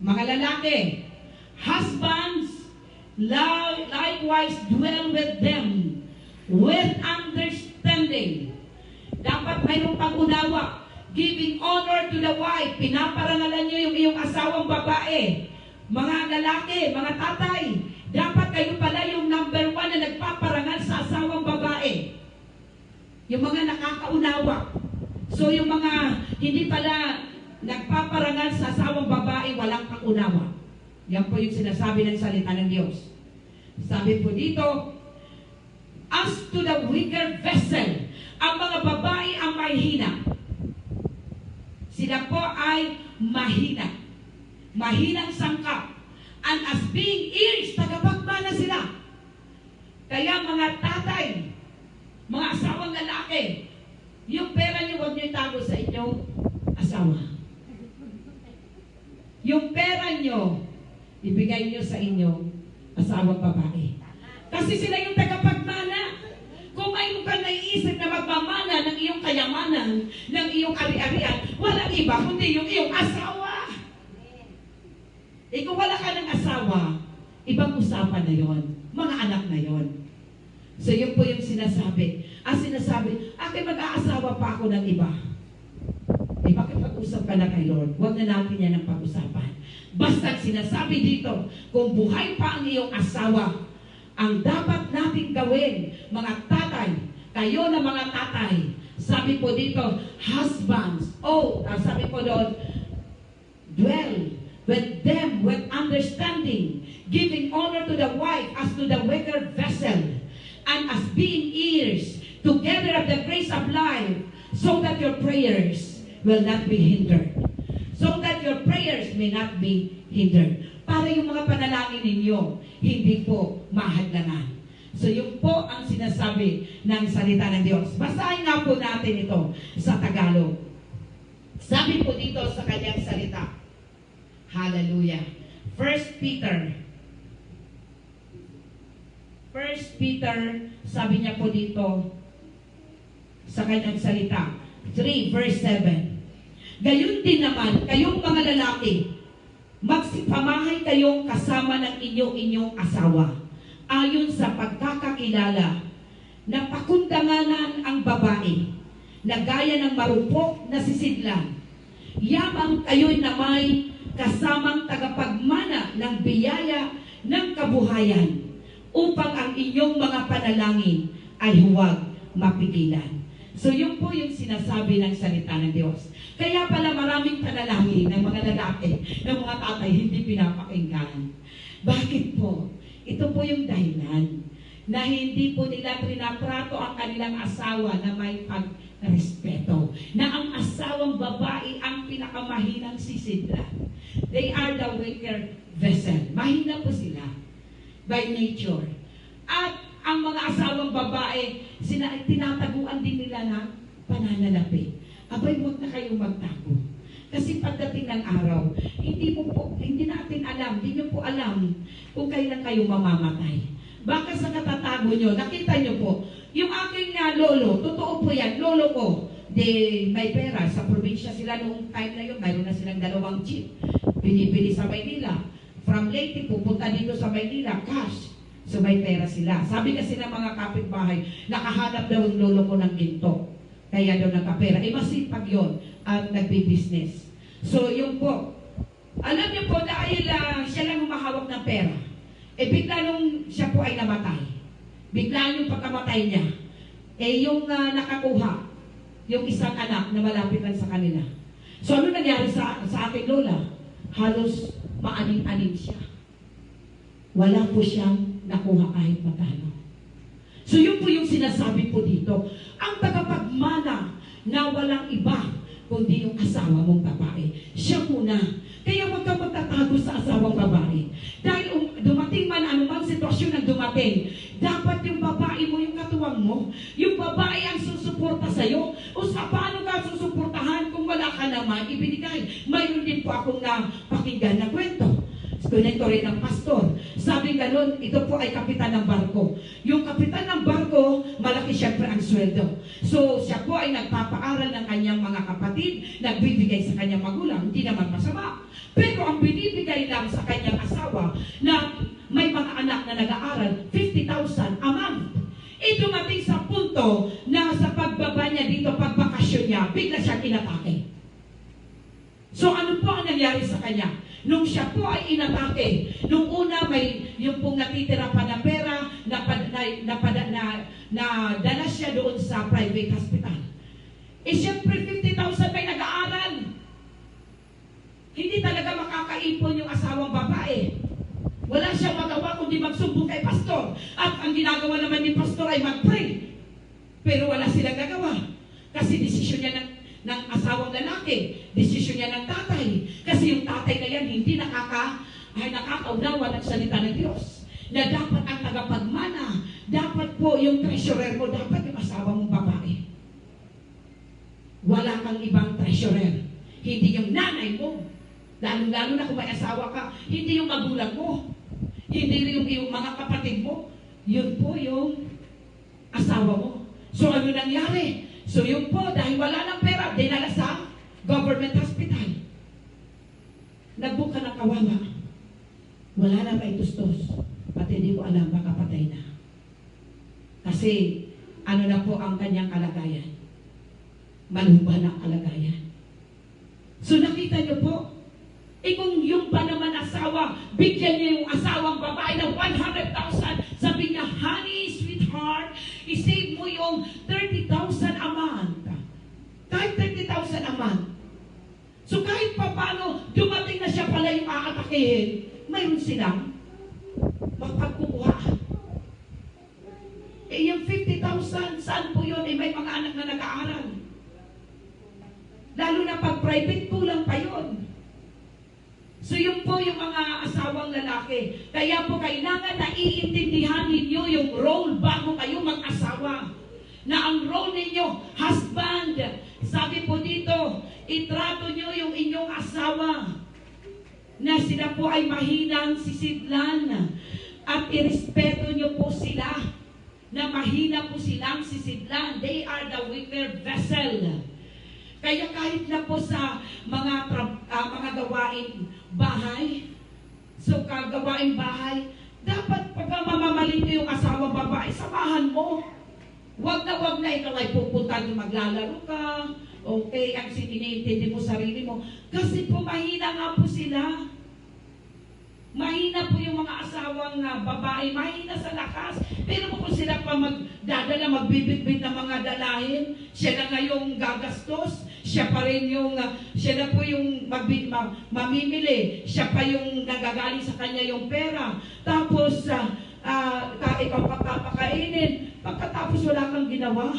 Mga lalaki, husbands, likewise dwell with them with understanding. Dapat mayroong pag-unawa. Giving honor to the wife. Pinaparangalan nyo yung iyong asawang babae. Mga lalaki, mga tatay, dapat kayo pala yung number 1 na nagpaparangal sa asawang babae. Yung mga nakakaunawa. So yung mga hindi pala nagpaparangal sa asawang babae, walang pag-unawa. Yan po yung sinasabi ng salita ng Diyos. Sabi po dito, as to the weaker vessel, ang mga babae ang mahina. Sila po ay mahina. Mahinang sangkap. And as being ears, tagapagmana sila. Kaya mga tatay, mga asawang lalaki, yung pera niyo, huwag niyo itago sa inyong asawa. Yung pera niyo, ibigay niyo sa inyong asawang babae. Kasi sila yung tagapagmana. Kung may kang naiisip na magmamana ng iyong kayamanan, ng iyong ari-arian, walang iba kundi yung iyong asawa. Kung wala ka ng asawa, ibang usapan na yon, mga anak na yon. So yun po yung sinasabi. Ang sinasabi, mag-aasawa pa ako ng iba. Bakit pag-usap ka na kay Lord? Huwag na natin yan ang pag-usapan. Basta sinasabi dito, kung buhay pa ang iyong asawa, ang dapat natin gawin, mga tatay, kayo na mga tatay, sabi po dito, husbands, sabi po doon, dwell with them with understanding, giving honor to the wife as to the weaker vessel, and as being heirs together of the grace of life, so that your prayers will not be hindered. So that your prayers may not be hindered. Para yung mga panalangin ninyo, hindi po mahadlangan. So yun po ang sinasabi ng salita ng Diyos. Basahin nga po natin ito sa Tagalog. Sabi po dito sa kanyang salita. Hallelujah. 1 Peter, sabi niya po dito sa kanyang salita, 3 verse 7. Gayon din naman, kayong mga lalaki, magsipamahay kayong kasama ng inyong asawa, ayon sa pagkakakilala, na pakundanganan ang babae, na gaya ng marupok na sisidlan. Yamang kayo'y na may kasamang tagapagmana ng biyaya ng kabuhayan, upang ang inyong mga panalangin ay huwag mapigilan. So yun po yung sinasabi ng salita ng Diyos. Kaya pala maraming panalangin ng mga lalaki, ng mga tatay, hindi pinapakinggan. Bakit po? Ito po yung dahilan na hindi po nila trinatrato ang kanilang asawa na may pagrespeto. Na ang asawang babae ang pinakamahinang sisidlan. They are the weaker vessel. Mahina po sila by nature. At ang mga asawang babae, tinataguan din nila ng pananalapi. abay, huwag na kayong magtago. Kasi pagdating ng araw, hindi natin alam, hindi nyo po alam kung kailan kayo mamamatay. Baka sa katatago nyo, nakita nyo po, yung aking lolo, totoo po yan, lolo ko, may pera, sa probinsya sila noong time na yun, mayroon na silang 2 jeep, binibili sa Maynila. From Leyte, pupunta dito sa Maynila, cash. So may pera sila. Sabi kasi ng mga kapitbahay, nakahanap daw yung lolo ko ng ginto. Kaya daw nagkapera. Masipag yun at nagbi-business. So yun po. Alam niyo po, dahil siya lang humahawak ng pera, bigla nung siya po ay namatay. Bigla yung pagkamatay niya, yung nakakuha, yung isang anak na malapit lang sa kanila. So ano nangyari sa aking lola? Halos maaning-aning siya. Wala po siyang nakuha kahit magkano. So yun po yung sinasabi po dito. Ang tagapagmana na walang iba kundi yung asawa mong babae. Siya muna. Kaya huwag kang magtatago sa asawang babae. Dahil dumating man anumang sitwasyon na dumating, dapat yung babae mo, yung katuwang mo, yung babae ang susuporta sa'yo. O sa paano ka susuportahan kung wala ka naman ibinigay? Mayroon din po akong napakinggan na kwento. Kwento rin ng pastor. Sabi ganun, ito po ay kapitan ng barko. Yung kapitan ng barko, malaki siyempre ang sweldo. So, siya po ay nagpapaaral ng kanyang mga kapatid, nagbibigay sa kanyang magulang, hindi naman masama. Pero ang binibigay lang sa kanyang asawa na may mga anak na nag-aaral, 50,000 a month. Dumating sa punto na sa pagbaba niya dito, pagbakasyon niya, bigla siya inatake. So, ano po ang nangyari sa kanya? Nung siya po ay inatake, nung una may yung pong natitira pa na pera, dala siya doon sa private hospital. Siyempre 50,000 may nag-aaral. Hindi talaga makakaipon yung asawang babae. Wala siyang magawa kundi magsumbong kay pastor. At ang ginagawa naman ni pastor ay mag-pray. Pero wala silang nagawa. Kasi desisyon niya ng asawang lalaki, desisyon niya ng tatay. Kasi yung tatay na yan hindi nakakaunawa ng salita ng Diyos. Na dapat ang tagapagmana, dapat po yung treasurer mo, dapat yung asawa mong babae. Wala kang ibang treasurer. Hindi yung nanay mo. Lalo-lalo na kung may asawa ka, hindi yung magulang mo. Hindi yung mga kapatid mo. Yun po yung asawa mo. So ano nangyari? So yun po, dahil wala ng pera, dinala sa government hospital. Nagbuka ng kawawa. Wala na maitustos. Pati hindi ko alam, baka patay na. Kasi, ano na po ang kanyang kalagayan? Malumba ng kalagayan. So nakita niyo po, kung yung ba naman asawa, bigyan niya yung asawang babae ng 100,000, sabi niya, honey, sweetheart, isave mo yung 30,000 a month. Kahit 30,000 a month. So kahit pa paano, dumating na siya pala yung aatakihin, mayroon silang mapagkukuha. Yung 50,000, saan po yun? May mga anak na nag-aaral. Lalo na pag private, kulang pa yun. So yun po yung mga asawang lalaki. Kaya po kailangan na iintindihan ninyo yung role bago kayo mag-asawa. Na ang role ninyo, husband. Sabi po dito, itrato nyo yung inyong asawa. Na sila po ay mahinang sisidlan. At irespeto nyo po sila. Na mahina po silang sisidlan. They are the weaker vessel. Kaya kahit na po sa mga gawain bahay, so kagawain bahay, dapat pag mamamaling ko yung asawang babae, samahan mo. Wag na ikaw ay pupunta doon maglalaro ka, okay, ang sinintindi mo sarili mo. Kasi po mahina nga po sila. Mahina po yung mga asawang babae, mahina sa lakas. Pero kung sila pa magdadala, magbibitbit ng mga dalahin, siya na nga yung gagastos, siya pa rin yung, siya na po yung mamimili, siya pa yung nagagaling sa kanya yung pera. Tapos, ikaw papakainin, pagkatapos wala kang ginawa.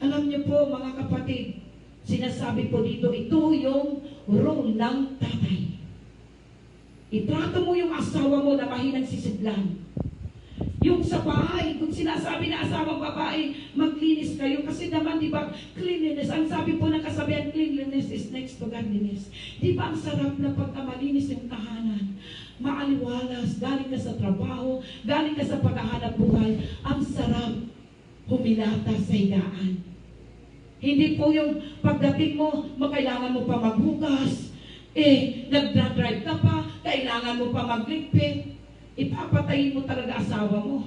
Alam niyo po mga kapatid, sinasabi po dito, ito yung role ng tatay. Itrato mo yung asawa mo na mahinang sisidlan. Yung sa bahay, kung sinasabi na asawang babae, maglinis kayo. Kasi naman, di ba, cleanliness, ang sabi po ng kasabihan, cleanliness is next to godliness. Di ba, ang sarap na pagka malinis yung tahanan, maaliwalas, galing ka sa trabaho, galing ka sa paghahanap buhay, ang sarap humilata sa higaan. Hindi po yung pagdating mo, kailangan mo pa maghugas, nagdra-drive ka pa, kailangan mo pa magligpit, ipapatayin mo talaga asawa mo.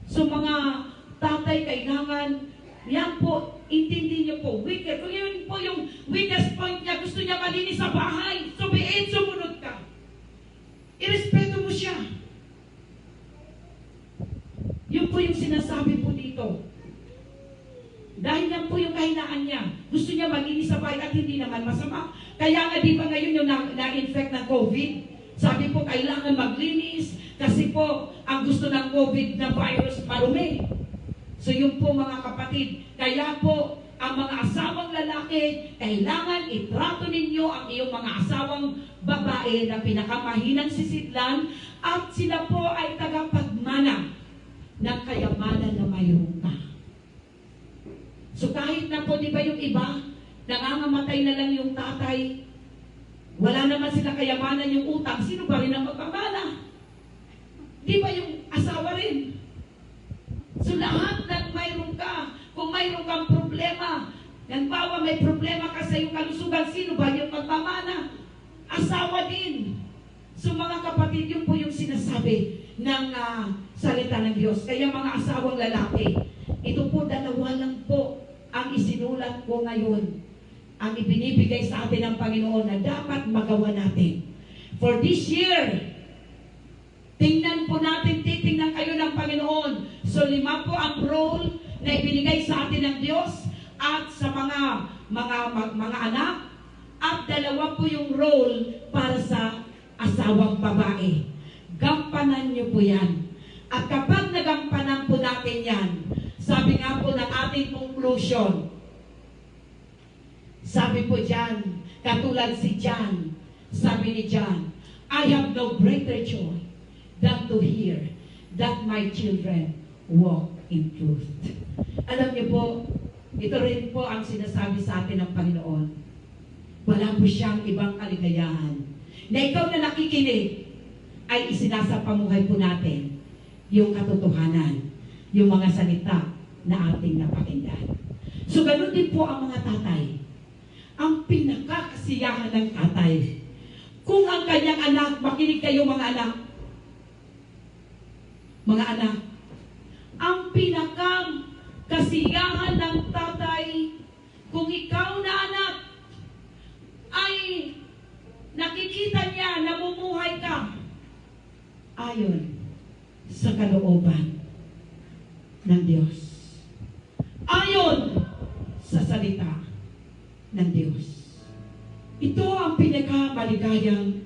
So mga tatay, kailangan, yan po, intindi niyo po, wicked. Kung yun po yung weakest point niya, gusto niya malinis sa bahay, sumunod ka. Irespeto mo siya. Yun po yung sinasabi po dito. Dahil yan po yung kahinaan niya. Gusto niya malinis sa bahay at hindi naman masama. Kaya nga di ba ngayon yung na-infect ng COVID? Sabi po, kailangan maglinis kasi po ang gusto ng COVID na virus marumi. So yun po mga kapatid, kaya po ang mga asawang lalaki, kailangan itrato ninyo ang iyong mga asawang babae na pinakamahinang sisidlan at sila po ay tagapagmana ng kayamanan na mayroon ka. So kahit na po, di ba yung iba, nangangamatay na lang yung tatay, wala naman sila kayamanan yung utang, sino pa rin ang magpamana? Di ba yung asawa rin? So lahat ng mayroon ka, kung mayroon kang problema, halimbawa may problema ka sa iyong kalusugan, sino ba yung magpamana? Asawa din. So mga kapatid, yun po yung sinasabi ng salita ng Diyos. Kaya mga asawang lalaki, ito po dalawa lang po ang isinulat ko ngayon. Ang ibinibigay sa atin ng Panginoon na dapat magawa natin. For this year, tingnan po natin, titingnan kayo ng Panginoon. So 5 po ang role na ibinigay sa atin ng Diyos at sa mga anak, at 2 po yung role para sa asawang babae. Gampanan niyo po yan. At kapag nagampanan po natin yan, sabi nga po ng ating conclusion, sabi po dyan, katulad si John, sabi ni John, I have no greater joy than to hear that my children walk in truth. Alam niyo po, ito rin po ang sinasabi sa atin ng Panginoon. Wala po siyang ibang kaligayahan na ikaw na nakikinig ay isinasapamuhay po natin yung katotohanan, yung mga salita na ating napakinggan. So ganun din po ang mga tatay. Ang pinakakasiyahan ng tatay, kung ang kanyang anak, makinig kayo mga anak, ang pinakakasiyahan ng tatay, kung ikaw na anak, ay nakikita niya, namumuhay ka, ayon sa kalooban ng Diyos. Ayon sa salita ng Diyos. Ito ang pinakamaligayang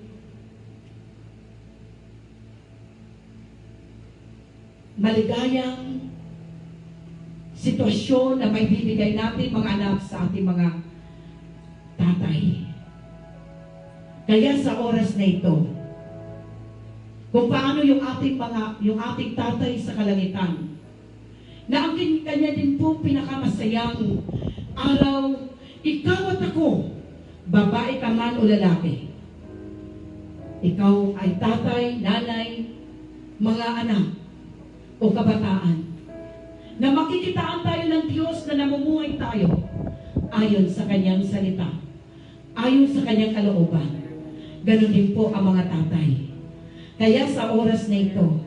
sitwasyon na may bibigay natin mga anak sa ating mga tatay. Kaya sa oras na ito, kung paano yung ating tatay sa kalangitan, na ang kanya din po pinakamasayang araw, ikaw at ako, babae ka man o lalaki. Ikaw ay tatay, nanay, mga anak, o kabataan, na makikitaan tayo ng Diyos na namumuhay tayo ayon sa kanyang salita, ayon sa kanyang kalooban. Ganon din po ang mga tatay. Kaya sa oras na ito,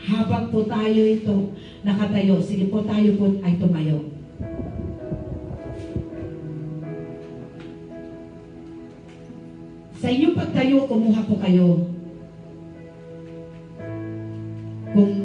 habang po tayo ito nakatayo, sige po tayo po ay tumayo. Sa inyong pagtayo, kumuha po kayo. Kung